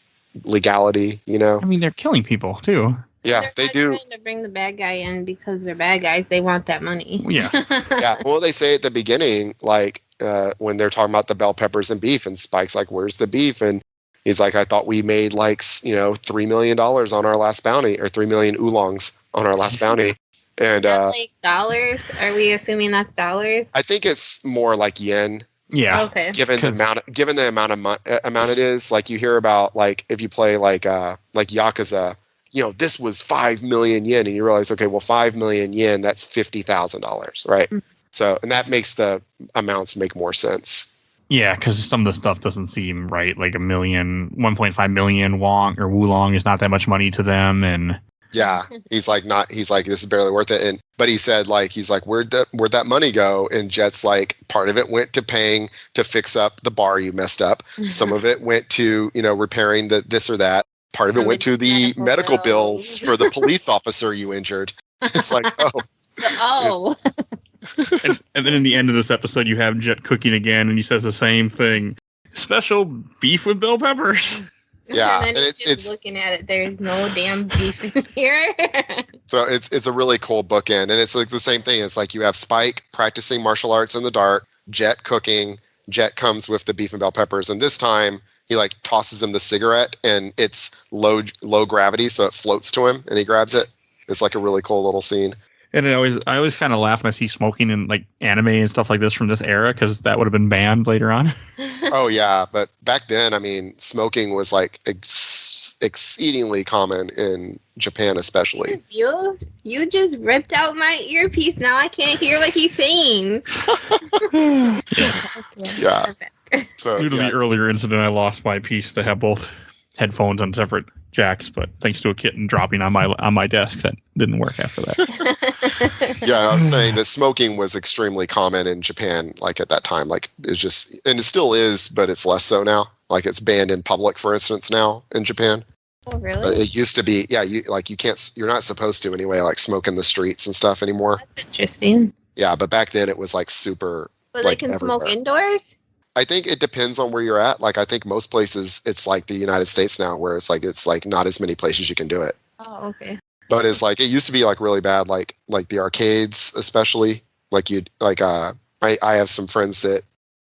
legality, I mean, they're killing people too. Yeah, they do. They're trying to bring the bad guy in because they're bad guys. They want that money. Yeah. Yeah. Well, they say at the beginning, like when they're talking about the bell peppers and beef, and Spike's like, "Where's the beef?" And he's like, "I thought we made like $3 million on our last bounty, or 3 million oolongs on our last bounty." And like dollars? Are we assuming that's dollars? I think it's more like yen. Yeah. Okay. Given the amount it is, like you hear about, like if you play like Yakuza, this was 5 million yen, and you realize, okay, well, 5 million yen, that's $50,000, right? Mm-hmm. So, and that makes the amounts make more sense. Yeah, because some of the stuff doesn't seem right. Like 1.5 million won or wulong is not that much money to them, and yeah, he's like, this is barely worth it. But he said, like, where'd that money go? And Jet's like, part of it went to paying to fix up the bar you messed up. Some of it went to repairing the this or that. Part of it went to the medical bills for the police officer you injured. It's like, oh. and then in the end of this episode, you have Jet cooking again, and he says the same thing: special beef with bell peppers. Yeah, and then he's just looking at it. There's no damn beef in here. So it's a really cool bookend, and it's like the same thing. It's like you have Spike practicing martial arts in the dark, Jet cooking. Jet comes with the beef and bell peppers, and this time he like tosses him the cigarette, and it's low gravity, so it floats to him, and he grabs it. It's like a really cool little scene. And I always kind of laugh when I see smoking in like anime and stuff like this from this era, because that would have been banned later on. Oh yeah, but back then, I mean, smoking was like exceedingly common in Japan, especially. You just ripped out my earpiece. Now I can't hear what he's saying. Yeah. So, due to the earlier incident, I lost my piece to have both headphones on separate jacks, but thanks to a kitten dropping on my desk, that didn't work after that. Yeah, I was saying that smoking was extremely common in Japan, like at that time. Like it's just, and it still is, but it's less so now. Like it's banned in public, for instance, now in Japan. Oh, really? But it used to be, yeah. You're not supposed to anyway, like smoke in the streets and stuff anymore. That's interesting. Yeah, but back then it was like super. But like, they can everywhere. smoke indoors? I think it depends on where you're at. Like, I think most places it's like the United States now, where it's like not as many places you can do it. Oh, okay. But it's like it used to be like really bad, like the arcades especially. Like I have some friends that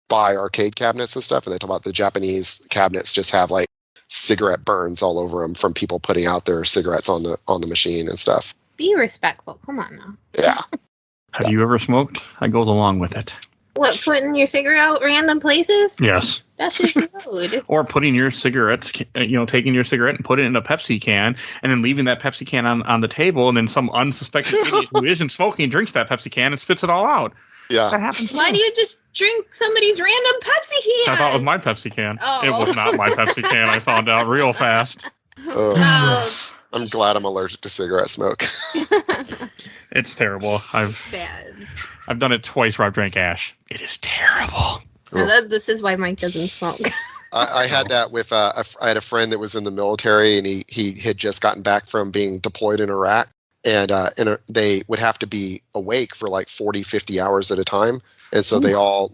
buy arcade cabinets and stuff, and they talk about the Japanese cabinets just have like cigarette burns all over them from people putting out their cigarettes on the machine and stuff. Be respectful. Come on now. Yeah. Have you ever smoked? That goes along with it. What, putting your cigarette out random places? Yes. That's just rude. Or putting your cigarettes, taking your cigarette and put it in a Pepsi can, and then leaving that Pepsi can on the table, and then some unsuspecting idiot who isn't smoking drinks that Pepsi can and spits it all out. Yeah. That happens. Why do you just drink somebody's random Pepsi can? I thought it was my Pepsi can. Oh. It was not my Pepsi can. I found out real fast. Oh, yes. I'm glad I'm allergic to cigarette smoke. It's terrible. Bad. I've done it twice where I've drank ash. It is terrible. This is why Mike doesn't smoke. I had that with I had a friend that was in the military, and he had just gotten back from being deployed in Iraq, and they would have to be awake for like 40, 50 hours at a time, and so they all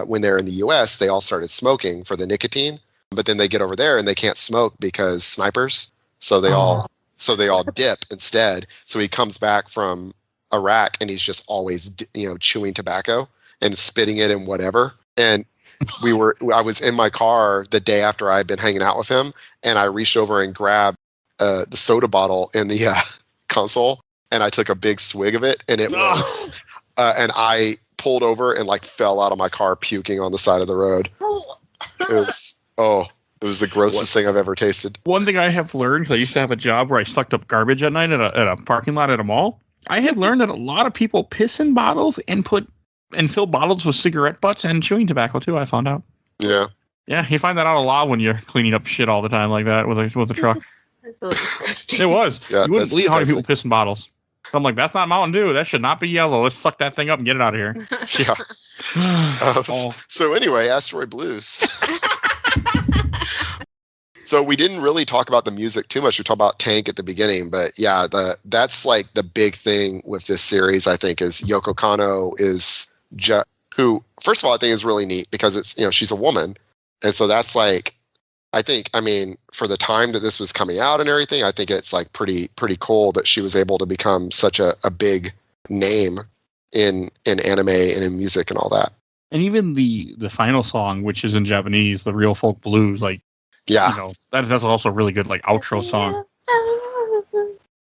when they're in the U.S. they all started smoking for the nicotine, but then they get over there and they can't smoke because snipers, so they all dip instead. So he comes back from Iraq and he's just always chewing tobacco and spitting it and whatever. And I was in my car the day after I had been hanging out with him, and I reached over and grabbed the soda bottle in the console, and I took a big swig of it, and it was and I pulled over and fell out of my car puking on the side of the road. It was the grossest thing I've ever tasted. One thing I have learned, because I used to have a job where I sucked up garbage at night at a parking lot at a mall. I had learned that a lot of people piss in bottles and fill bottles with cigarette butts and chewing tobacco too. I found out. Yeah. Yeah, you find that out a lot when you're cleaning up shit all the time like that with a truck. That's so disgusting. It was. Yeah, you wouldn't believe how many disgusting. people piss in bottles. I'm like, that's not Mountain Dew. That should not be yellow. Let's suck that thing up and get it out of here. Yeah. Oh. So anyway, Asteroid Blues. So we didn't really talk about the music too much. We talked about Tank at the beginning, but yeah, that's like the big thing with this series, I think, is Yoko Kanno is who, first of all, I think is really neat because it's, she's a woman. And so that's for the time that this was coming out and everything, I think it's pretty cool that she was able to become such a big name in anime and in music and all that. And even the final song, which is in Japanese, the Real Folk Blues, Yeah. That's also a really good outro song.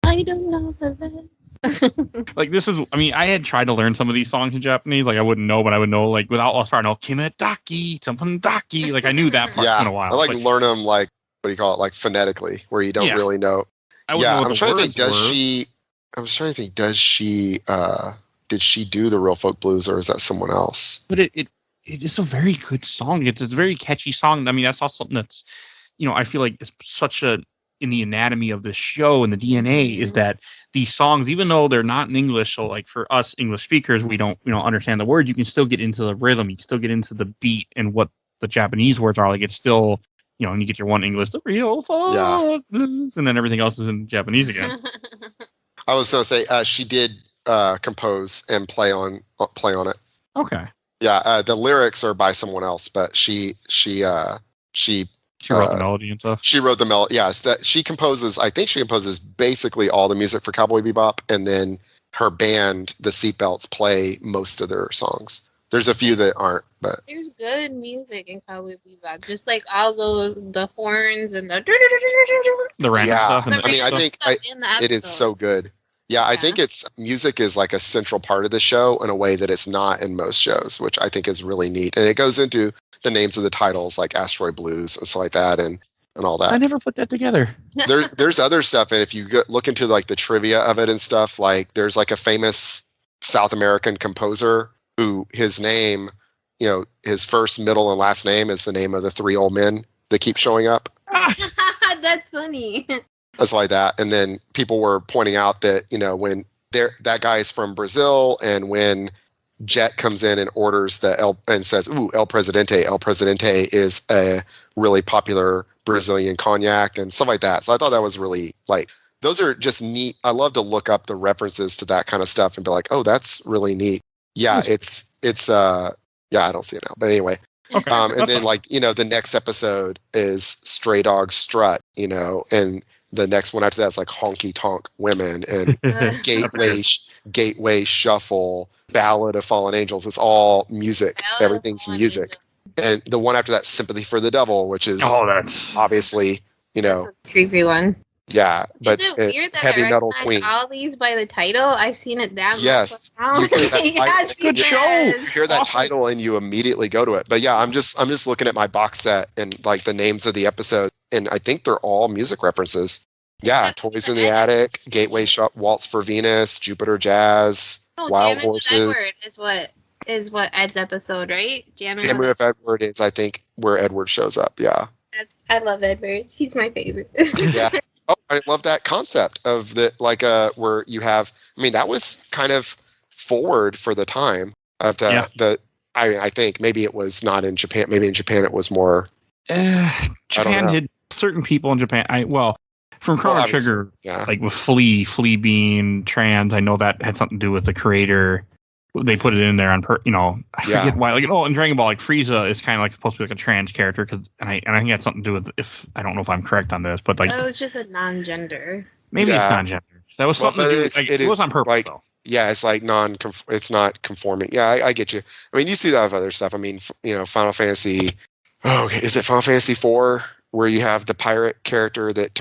I don't know the rest. I had tried to learn some of these songs in Japanese. I wouldn't know, but I would know without all starting, Kimetaki, something daki. I knew that part. Yeah. It's been a while. I learn them what do you call it? Phonetically, where you don't really know. I wouldn't know what I'm the trying to think. words I was trying to think. Did she do the Real Folk Blues, or is that someone else? But it is a very good song. It's a very catchy song. I mean, that's also something that's, I feel like it's such in the anatomy of the show and the DNA is that these songs, even though they're not in English, so for us English speakers, we don't understand the words, you can still get into the rhythm, you can still get into the beat and what the Japanese words are. It's still, and you get your one English, the real folk blues, and then everything else is in Japanese again. I was going to say she did compose and play on it. Okay. Yeah, the lyrics are by someone else, but she wrote the melody and stuff. She wrote the melody. Yeah, she composes. I think she composes basically all the music for Cowboy Bebop, and then her band, the Seatbelts, play most of their songs. There's a few that aren't, but there's good music in Cowboy Bebop, just all the horns and the random stuff. I think it is so good. Yeah, I think music is a central part of the show in a way that it's not in most shows, which I think is really neat. And it goes into the names of the titles like Asteroid Blues and stuff like that and all that. I never put that together. There's other stuff, and if you look into the trivia of it and stuff, there's a famous South American composer who his name, his first, middle, and last name is the name of the three old men that keep showing up. That's funny. It's like that. And then people were pointing out that, when that guy is from Brazil, and when Jet comes in and orders and says, "Ooh, El Presidente is a really popular Brazilian cognac," and stuff like that. So I thought that was really those are just neat. I love to look up the references to that kind of stuff and be like, "Oh, that's really neat." Yeah, it's I don't see it now, but anyway, Okay. And then like, the next episode is Stray Dog Strut, and the next one after that's like Honky Tonk Women and Gateway Shuffle, Ballad of Fallen Angels. It's all music. Everything's music. And the one after that, Sympathy for the Devil, which is that's obviously, That's a creepy one. yeah. But is it weird that Heavy I Metal recognize Queen. all these by the title? I've seen it that Yes. much. You hear that Yes, Good show. yes. hear that title and you immediately go to it. But yeah, I'm just looking at my box set and like the names of the episodes, and I think they're all music references. Yeah, Except Toys the in the Ed- Attic, Gateway Shop, Waltz for Venus, Jupiter Jazz, Wild Jamming with Horses. Edward is what Ed's episode, right? Jamming with Edward is, I think, where Edward shows up. Yeah. I love Edward. He's my favorite. Yeah. Oh, I love that concept of the where you have. I mean, that was kind of forward for the time of I think maybe it was not in Japan. Maybe in Japan it was more. Japan did certain people in Japan. From Chrono Trigger, like with Flea being trans, I know that had something to do with the creator. They put it in there on I forget why. Like in Dragon Ball, like Frieza is kind of like supposed to be like a trans character and I think it had something to do with I don't know if I'm correct on this, but like it was just a non-gender. Maybe it's non-gender. That was something to do. It was on purpose though. Yeah, it's like it's not conforming. Yeah, I get you. I mean, you see that with other stuff. I mean, Final Fantasy. Oh, okay. Is it Final Fantasy 4 where you have the pirate character that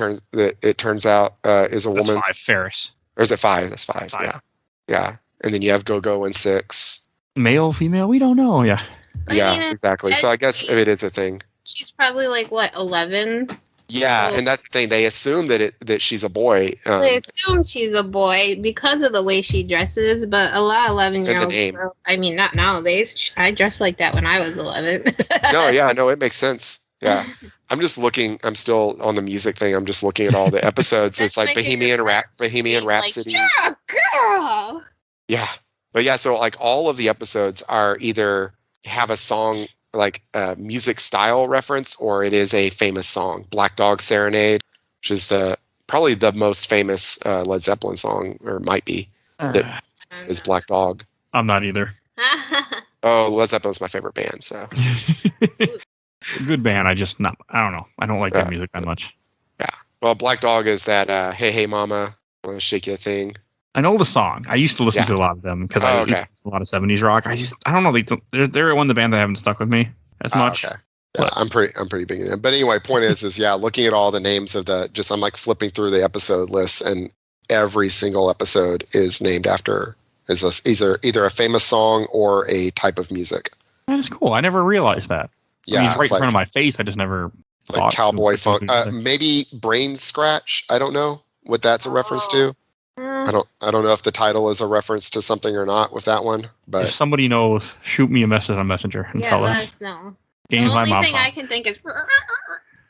it turns out is a woman? That's 5, Ferris. Or is it 5? That's 5. Yeah. And then you have Go-Go in 6. Male, female, we don't know. Yeah. Exactly. So I guess it is a thing. She's probably like 11. Yeah, and that's the thing. They assume that she's a boy. They assume she's a boy because of the way she dresses, but a lot of 11-year-old girls, I mean, not nowadays. I dressed like that when I was 11. No, it makes sense. Yeah. I'm just looking. I'm still on the music thing. I'm just looking at all the episodes. It's like Bohemian Rhapsody. Like, yeah, girl. Yeah. But yeah, so like all of the episodes are either have a song like a music style reference or it is a famous song. Black Dog Serenade, which is probably the most famous Led Zeppelin song, or might be, that is Black Dog. I'm not either. Oh, Led Zeppelin's my favorite band, so. Good band. I don't know. I don't like that music that much. Yeah. Well, Black Dog is that Hey Hey Mama, wanna shake your thing. I know the song. I used to listen to a lot of them because I used to listen to a lot of 70s rock. I don't know. They're one of the bands that haven't stuck with me as much. Okay. Yeah, I'm pretty big in them. But anyway, point is looking at all the names of I'm like flipping through the episode lists, and every single episode is named after either a famous song or a type of music. That is cool. I never realized that. Yeah, it's right in front of my face. I just never like Cowboy Funk. Maybe Brain Scratch. I don't know what that's a reference to. I don't know if the title is a reference to something or not with that one. But if somebody knows, shoot me a message on Messenger and tell us. Let us know. The only thing I can think is.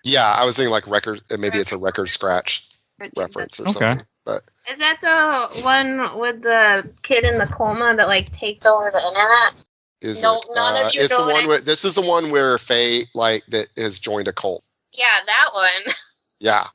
Yeah, I was thinking like record. Maybe it's a record scratch reference or something. But is that the one with the kid in the coma that like takes over the internet? None of you know. This is the one where Faye that has joined a cult. Yeah, that one. Yeah.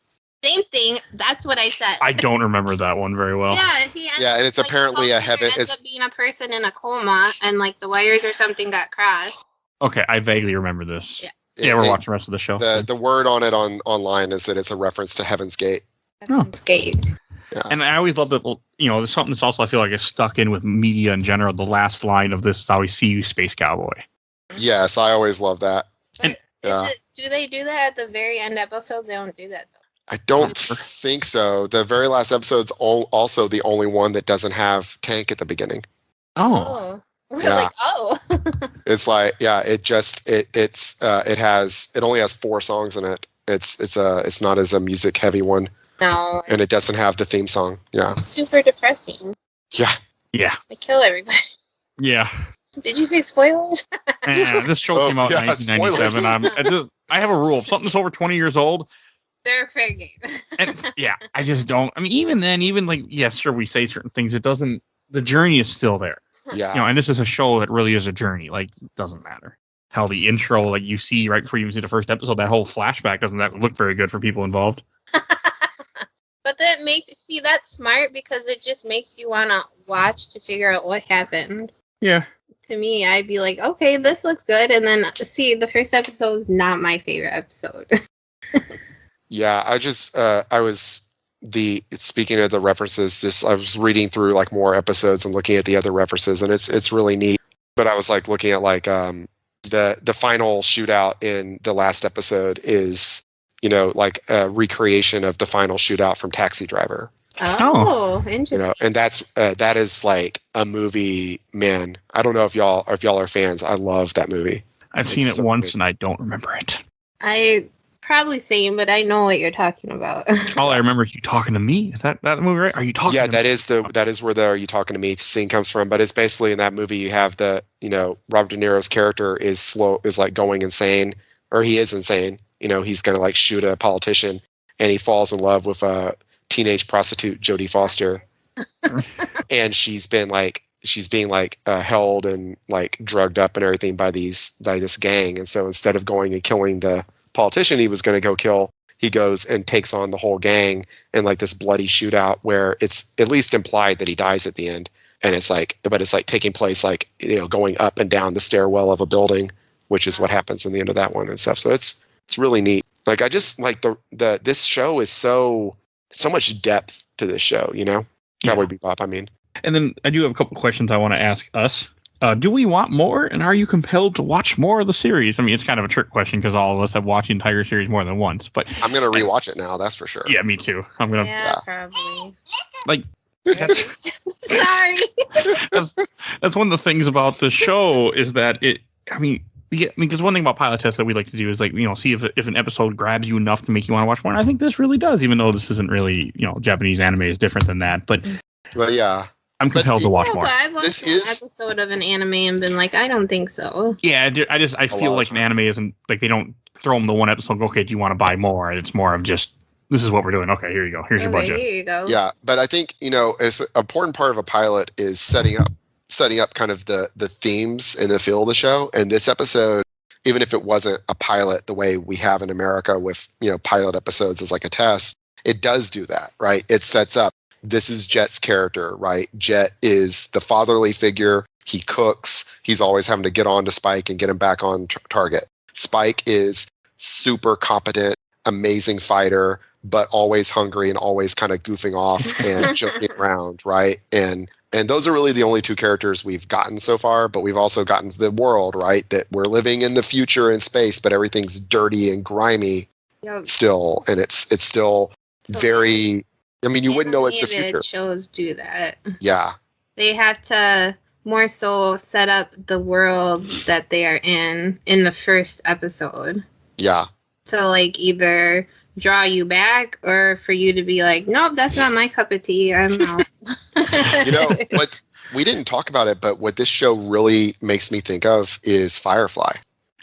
Same thing. That's what I said. I don't remember that one very well. Yeah, and it's apparently a heaven. Ends up being a person in a coma, and like the wires or something got crossed. Okay, I vaguely remember this. Yeah, we're watching the rest of the show. The word on it online is that it's a reference to Heaven's Gate. Heaven's Gate. Yeah. And I always love that. There's something that's also I feel like is stuck in with media in general. The last line of this is always "See you, Space Cowboy." Yes, I always love that. Do they do that at the very end episode? They don't do that though. I don't think so. The very last episode's also the only one that doesn't have Tank at the beginning. Oh. We're like, oh. It's like, it only has 4 songs in it. It's not as a music heavy one. No. And it doesn't have the theme song. Yeah. It's super depressing. Yeah. Yeah. They kill everybody. Yeah. Did you say spoilers? This show came out in 1997. I have a rule. If something's over 20 years old, they're fair game. And I just don't. I mean, even then, sure, we say certain things. It doesn't. The journey is still there. Yeah. And this is a show that really is a journey. Like, it doesn't matter. Hell, the intro, like you see right before you even see the first episode, that whole flashback doesn't look very good for people involved. But that that's smart because it just makes you want to watch to figure out what happened. Yeah. to me, I'd be like, okay, this looks good. And then, see, the first episode is not my favorite episode. Yeah, I was speaking of the references, I was reading through like more episodes and looking at the other references, and it's really neat. But I was like looking at like the final shootout in the last episode is, like a recreation of the final shootout from Taxi Driver. Oh, interesting. And that is like a movie, man. I don't know if y'all are fans. I love that movie. I've seen it once and I don't remember it. I probably seen, but I know what you're talking about. All I remember is you talking to me. Is that movie, right? Are you talking? Yeah, to that me? is where the "Are you talking to me" scene comes from. But it's basically in that movie you have Robert De Niro's character is like going insane, or he is insane. He's gonna like shoot a politician, and he falls in love with a teenage prostitute, Jodie Foster, and she's being held and like drugged up and everything by this gang. And so instead of going and killing the politician he was going to go kill, he goes and takes on the whole gang in like this bloody shootout where it's at least implied that he dies at the end. And it's like taking place like, going up and down the stairwell of a building, which is what happens in the end of that one and stuff. So it's really neat. Like, I just like this show is so much depth to this show, Cowboy Bebop, I mean. And then I do have a couple questions I want to ask us. Do we want more, and are you compelled to watch more of the series? I mean, it's kind of a trick question because all of us have watched the entire series more than once. But I'm going to rewatch it now, that's for sure. Yeah, me too. I'm going to. Yeah, probably. Like, sorry. That's one of the things about the show is that because one thing about pilot tests that we like to do is like, see if an episode grabs you enough to make you want to watch more. And I think this really does, even though this isn't really, Japanese anime is different than that. But yeah. I'm compelled to watch more. But I've watched an episode of an anime and been like, I don't think so. Yeah, I feel like an anime isn't like they don't throw them the one episode and go, okay, do you want to buy more? It's more of just, this is what we're doing. Okay, here you go. Here's your budget. Here you go. Yeah, but I think, it's an important part of a pilot is setting up kind of the themes and the feel of the show. And this episode, even if it wasn't a pilot the way we have in America with, pilot episodes as like a test, it does do that, right? It sets up, this is Jet's character, right? Jet is the fatherly figure. He cooks. He's always having to get on to Spike and get him back on target. Spike is super competent, amazing fighter, but always hungry and always kind of goofing off and joking around, right? And those are really the only two characters we've gotten so far, but we've also gotten the world, right? That we're living in the future in space, but everything's dirty and grimy still. And it's still very... I mean, you wouldn't know it's the future. Shows do that. Yeah. They have to more so set up the world that they are in the first episode. Yeah. To like either draw you back or for you to be like, nope, that's not my cup of tea. I'm out. What we didn't talk about it, but what this show really makes me think of is Firefly.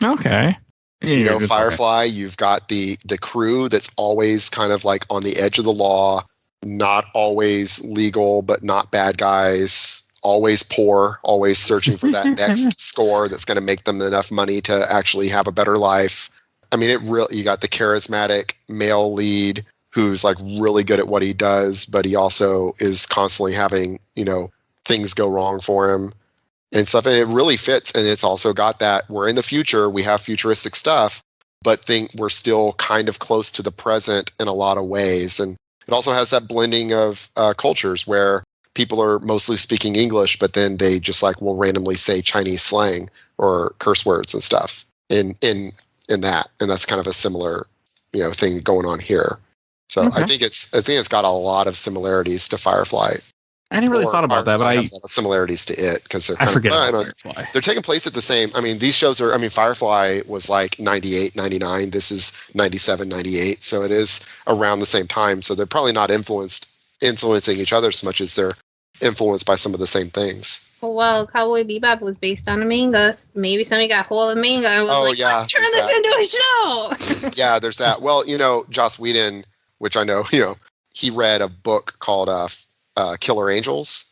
Okay. Yeah, Firefly, you've got the crew that's always kind of like on the edge of the law. Not always legal, but not bad guys. Always poor, always searching for that next score that's going to make them enough money to actually have a better life. I mean, you got the charismatic male lead who's like really good at what he does, but he also is constantly having, things go wrong for him and stuff. And it really fits. And it's also got that we're in the future, we have futuristic stuff, but we're still kind of close to the present in a lot of ways. And it also has that blending of cultures where people are mostly speaking English, but then they just like will randomly say Chinese slang or curse words and stuff in that, and that's kind of a similar thing going on here. So okay. I think it's got a lot of similarities to Firefly. I didn't really thought about that, but has a lot of similarities to it because they're Firefly. They're taking place at the same. I mean, these shows are. I mean, Firefly was like 98, 99. This is 97, 98. So it is around the same time. So they're probably not influencing each other so much as they're influenced by some of the same things. Well, Cowboy Bebop was based on a manga. Maybe somebody got hold of manga and was let's turn this into a show. Yeah, there's that. Well, Joss Whedon, which I know, he read a book called Killer Angels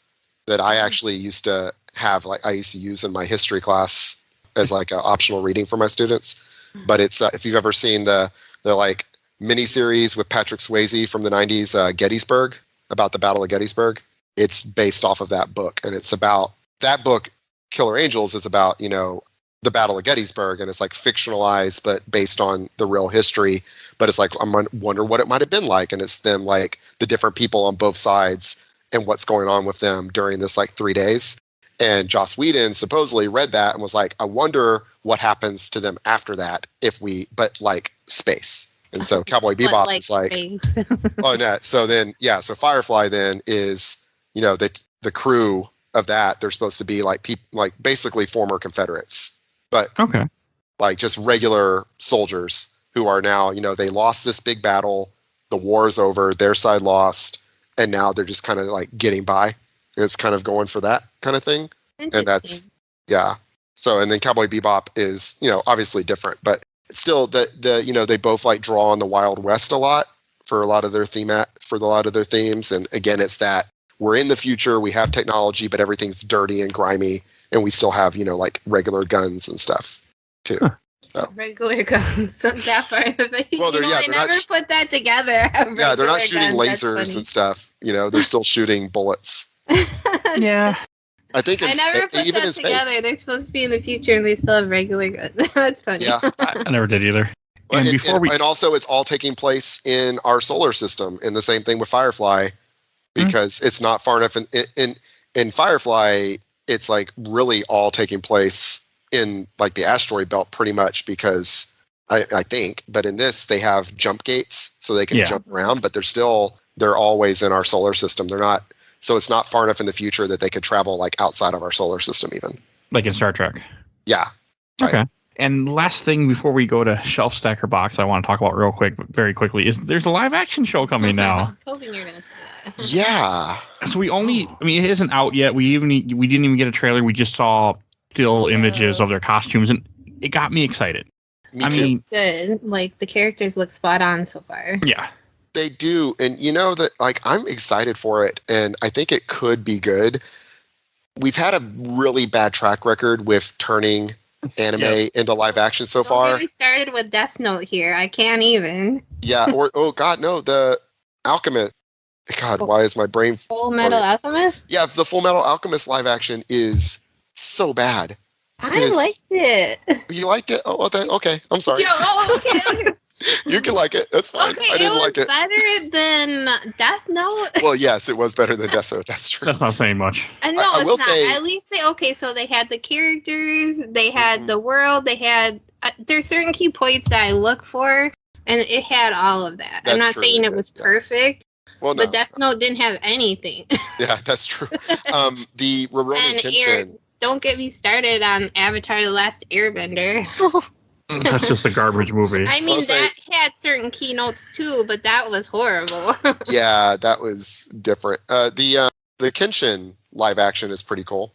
that I actually used to have, like I used to use in my history class as like an optional reading for my students. But it's if you've ever seen the like miniseries with Patrick Swayze from the 90s, Gettysburg, about the Battle of Gettysburg, it's based off of that book, and it's about that book Killer Angels is about, the Battle of Gettysburg, and it's like fictionalized but based on the real history. But it's like, I wonder what it might have been like, and it's them, like the different people on both sides and what's going on with them during this like 3 days. And Joss Whedon supposedly read that and was like, I wonder what happens to them after that but like space. And so Cowboy Bebop is like, oh no. So then, so Firefly then is, the crew of that. They're supposed to be like people, like basically former Confederates, but like just regular soldiers who are now, they lost this big battle. The war's over. Their side lost. And now they're just kind of like getting by. It's kind of going for that kind of thing. And that's, So, and then Cowboy Bebop is, obviously different, but still they both like draw on the Wild West a lot for a lot of their themes. And again, it's that we're in the future, we have technology, but everything's dirty and grimy, and we still have, like regular guns and stuff too. Huh. So. Regular guns, that part of it. Well, they never put that together. Yeah, they're not shooting lasers and stuff. They're still shooting bullets. Yeah. I think I never put even that together. They're supposed to be in the future, and they still have regular guns. That's funny. Yeah, I never did either. And and also, it's all taking place in our solar system, and the same thing with Firefly, because it's not far enough. In Firefly, it's like really all taking place in like the asteroid belt, pretty much, because I think. But in this, they have jump gates, so they can jump around, but they're always in our solar system. They're not. So it's not far enough in the future that they could travel like outside of our solar system even. Like in Star Trek. Yeah. Right. Okay. And last thing before we go to Shelf Stacker Box, I want to talk about very quickly, is there's a live action show coming now. I was hoping you were going to say that. Yeah. So it isn't out yet. We didn't even get a trailer. We just saw still images of their costumes, and it got me excited. Me too. Good. Like the characters look spot on so far. Yeah. They do, and that like I'm excited for it, and I think it could be good. We've had a really bad track record with turning anime into live action so far. We started with Death Note here. I can't even. Yeah, or oh god, no, the Alchemist. God, why is my brain? Full Metal Alchemist? Yeah, the Full Metal Alchemist live action is so bad. I liked it. You liked it? Oh, okay. I'm sorry. Okay. You can like it. That's fine. Okay, I didn't like it. Better than Death Note. Well, yes, it was better than Death Note. That's true. That's not saying much. No, I will say, at least so they had the characters, they had the world, they had. There's certain key points that I look for, and it had all of that. I'm not saying it was perfect. Well, no. But Death Note didn't have anything. Yeah, that's true. The Rurouni Kenshin. Don't get me started on Avatar: The Last Airbender. That's just a garbage movie. I mean, that had certain keynotes too, but that was horrible. Yeah, that was different. The Kenshin live action is pretty cool.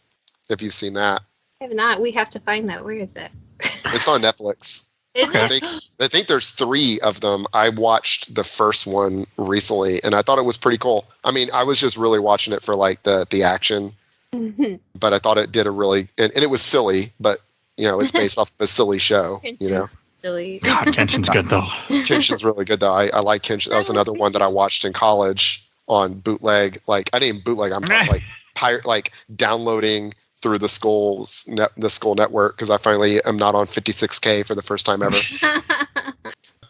If you've seen that, I have not. We have to find that. Where is it? It's on Netflix. Okay. I think there's 3 of them. I watched the first one recently, and I thought it was pretty cool. I mean, I was just really watching it for like the action, but I thought it did a really and it was silly, but. It's based off of a silly show. Silly. God, Kenshin's good though. Kenshin's really good though. I like Kenshin. That was another one that I watched in college on bootleg. Like I didn't bootleg. I'm like pirate, like downloading through the school network because I finally am not on 56K for the first time ever.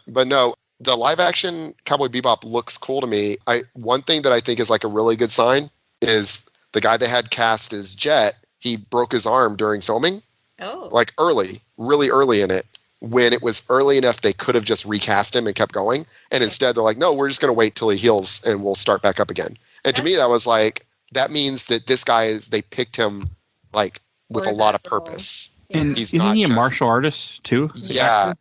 But no, the live action Cowboy Bebop looks cool to me. One thing that I think is like a really good sign is the guy they had cast as Jet. He broke his arm during filming. Oh. Like really early in it, when it was early enough they could have just recast him and kept going. And instead they're like, no, we're just going to wait till he heals and we'll start back up again. And to me, that was like, that means that this guy they picked him like with a lot of purpose. And isn't he a martial artist too? Yeah,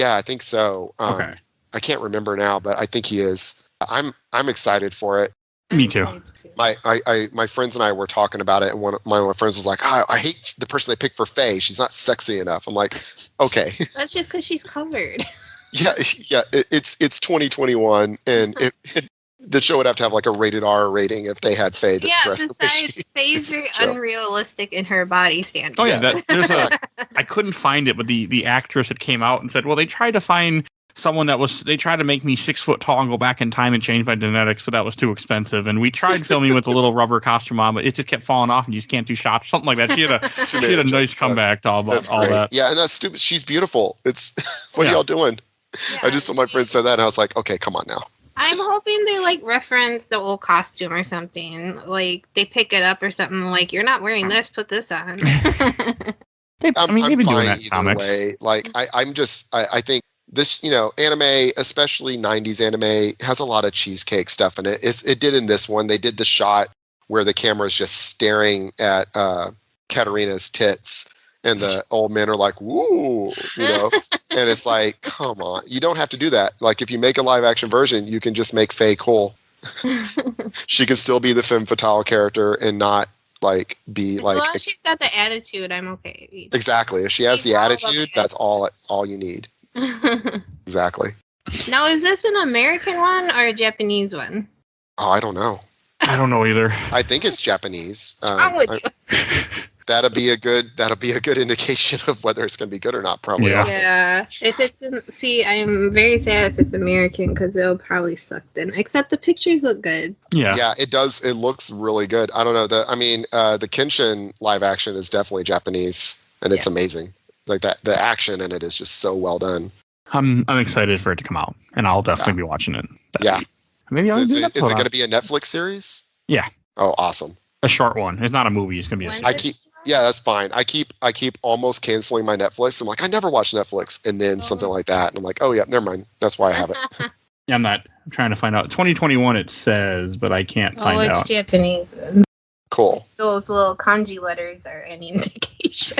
I think so. Okay. I can't remember now, but I think he is. I'm excited for it. Me too. My friends and I were talking about it, and one of my friends was like, I hate the person they picked for Faye. She's not sexy enough. I'm like, okay. That's just because she's covered. Yeah. It's 2021, and the show would have to have like a rated R rating if they had Faye that dressed the way she. Faye's very unrealistic in her body standards. Oh yeah, I couldn't find it, but the actress had came out and said, well, they tried to find someone they tried to make me 6 foot tall and go back in time and change my genetics, but that was too expensive. And we tried filming with a little rubber costume on, but it just kept falling off and you just can't do shots, something like that. She had a nice comeback to all that. Yeah, and that's stupid. She's beautiful. It's what are y'all doing? Yeah, I just told my friend said that, and I was like, okay, come on now. I'm hoping they like reference the old costume or something. Like they pick it up or something. Like you're not wearing this, put this on. They've been doing that in comics. Way. Like I think this, anime, especially 90s anime, has a lot of cheesecake stuff in it. It did in this one. They did the shot where the camera is just staring at Katarina's tits, and the old men are like, "Woo," and it's like, come on, you don't have to do that. Like, if you make a live action version, you can just make Faye cool. She can still be the femme fatale character and not like be like. As long as she's got the attitude, I'm okay. Exactly. If she has the attitude, that's all you need. Exactly. Now, is this an American one or a Japanese one? Oh, I don't know. I don't know either. I think it's Japanese. What's wrong with you? That'll be a good indication of whether it's going to be good or not. Probably. Yeah. If it's I'm very sad if it's American because it'll probably suck then. Except the pictures look good. Yeah. Yeah, it does. It looks really good. I don't know. The Kenshin live action is definitely Japanese, and it's amazing. Like that, the action in it is just so well done. I'm excited for it to come out, and I'll definitely be watching it. Maybe is it going to be a Netflix series? Yeah. Oh, awesome. A short one. It's not a movie. It's going to be a series. Yeah, that's fine. I keep almost canceling my Netflix. I'm like, I never watch Netflix, and then something like that, and I'm like, oh yeah, never mind. That's why I have it. Yeah, I'm trying to find out. 2021 it says, but I can't find out. Oh, it's Japanese. Cool. Those little kanji letters are any indication.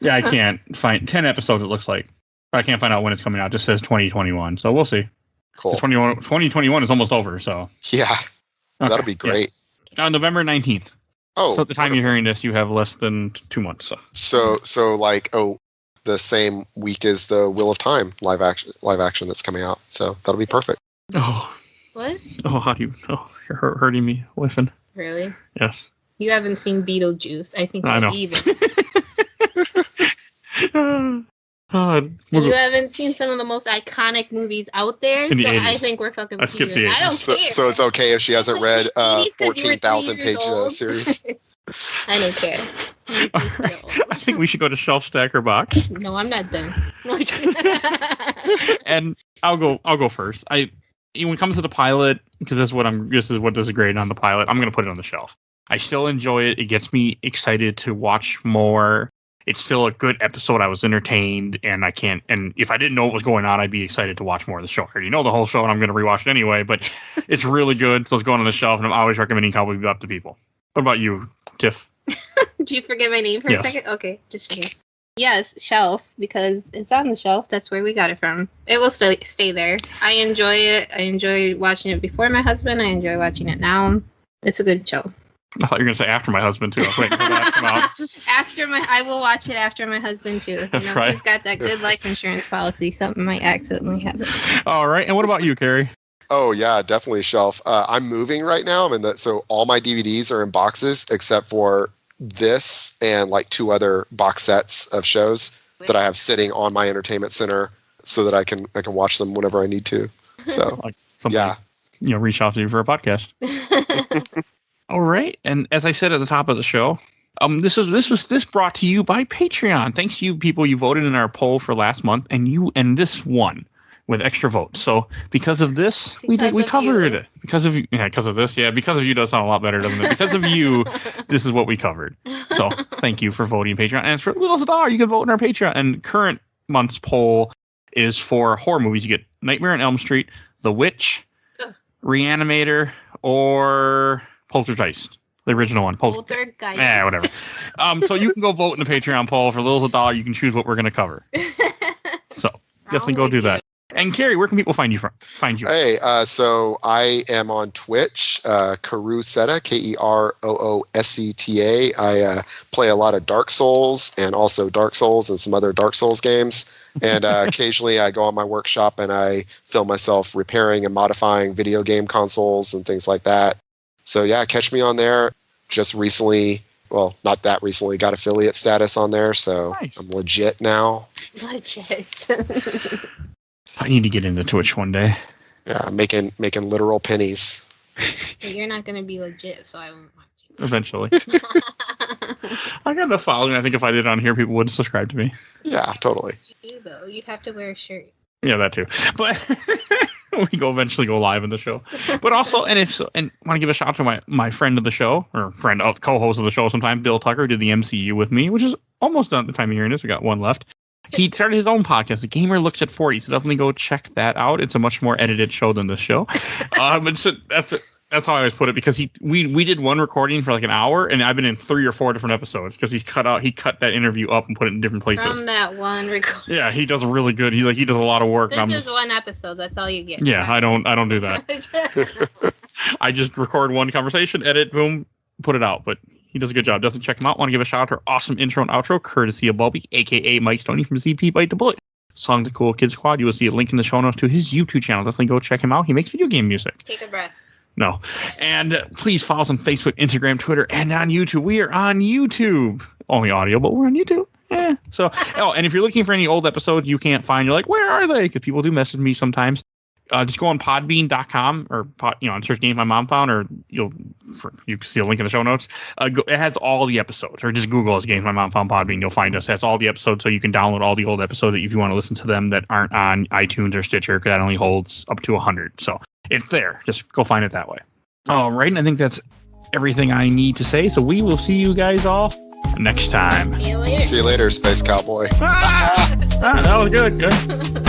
Yeah, I can't find 10 episodes. It looks like, but I can't find out when it's coming out. It just says 2021, so we'll see. Cool. 2021 is almost over, so yeah, that'll be great. Yeah. November 19th. Oh, so at the time you're hearing this, you have less than 2 months. So like the same week as the Wheel of Time live action that's coming out. So that'll be perfect. Oh. What? Oh, how do you? Oh, you're hurting me, whiffing. Really? Yes. You haven't seen Beetlejuice. I think I know. Even. You haven't seen some of the most iconic movies out there, so I think we're fucking. I skipped the 80s. I don't care. So it's okay if she hasn't read 14,000 page series. I don't care. Right. I think we should go to Shelf Stacker Box. No, I'm not done. And I'll go first. When it comes to the pilot, because this is what is great on the pilot, I'm going to put it on the shelf. I still enjoy it. It gets me excited to watch more. It's still a good episode. I was entertained, and if I didn't know what was going on, I'd be excited to watch more of the show. I already know the whole show, and I'm going to rewatch it anyway, but it's really good, so it's going on the shelf, and I'm always recommending Cowboy Bebop to people. What about you, Tiff? Did you forget my name for a second? Okay, just checking. Yes, shelf, because it's on the shelf. That's where we got it from. It will stay there. I enjoy it. I enjoy watching it before my husband. I enjoy watching it now. It's a good show. I thought you were going to say after my husband, too. I was waiting for that to come out. I will watch it after my husband, too. That's right. He's got that good life insurance policy. Something might accidentally happen. All right. And what about you, Kerry? Oh, yeah, definitely shelf. I'm moving right now. So all my DVDs are in boxes except for this and like 2 other box sets of shows that I have sitting on my entertainment center so that I can watch them whenever I need to. So, reach out to you for a podcast. All right. And as I said at the top of the show, this was brought to you by Patreon. Thanks to you people. You voted in our poll for last month, and this won with extra votes. So because of this, we covered it. Because of this, because of you does sound a lot better, doesn't it? Because of you, this is what we covered. So thank you for voting Patreon. And for little as a dollar, you can vote in our Patreon. And current month's poll is for horror movies. You get Nightmare on Elm Street, The Witch, Reanimator, or Poltergeist. The original one. Poltergeist. Yeah, whatever. So you can go vote in the Patreon poll. For little as a dollar, you can choose what we're going to cover. So definitely go do that. And Kerry, where can people find you? Hey, so I am on Twitch, Karuseta, Kerooseta. I play a lot of Dark Souls and also Dark Souls and some other Dark Souls games. And occasionally I go on my workshop and I film myself repairing and modifying video game consoles and things like that. So yeah, catch me on there. Just recently, well, not that recently, got affiliate status on there. So nice. I'm legit now. Legit. I need to get into Twitch one day. Yeah, making literal pennies. But you're not gonna be legit, so I won't watch you. Eventually. I got enough following. I think if I did it on here, people would subscribe to me. Yeah, totally. You though, you'd have to wear a shirt. Yeah, that too. But we eventually go live in the show. But also, and want to give a shout out to my friend of the show, or friend of co-host of the show sometime, Bill Tucker, who did the MCU with me, which is almost done at the time of hearing this. We got one left. He started his own podcast, The Gamer Looks at 40, so definitely go check that out. It's a much more edited show than this show. And so that's how I always put it, because we did one recording for like an hour, and I've been in 3 or 4 different episodes because he cut that interview up and put it in different places. From that one recording. Yeah, he does really good. He does a lot of work. This is one episode. That's all you get. Yeah, I don't do that. I just record one conversation, edit, boom, put it out. But he does a good job. Definitely check him out. Want to give a shout out to our awesome intro and outro, courtesy of Bubby, aka Mike Stoney from ZP Bite the Bullet. Song The Cool Kid Squad. You will see a link in the show notes to his YouTube channel. Definitely go check him out. He makes video game music. Take a breath. No. And please follow us on Facebook, Instagram, Twitter, and on YouTube. We are on YouTube. Only audio, but we're on YouTube. Yeah. So, and if you're looking for any old episodes you can't find, you're like, where are they? Because people do message me sometimes. Just go on podbean.com or and search Games My Mom Found, or you can see a link in the show notes. It has all the episodes, or just Google as Games My Mom Found Podbean. You'll find us. It has all the episodes, so you can download all the old episodes if you want to listen to them that aren't on iTunes or Stitcher, because that only holds up to 100. So it's there. Just go find it that way. All right, and I think that's everything I need to say. So we will see you guys all next time. See you later. See you later, Space Cowboy. That was good. Good.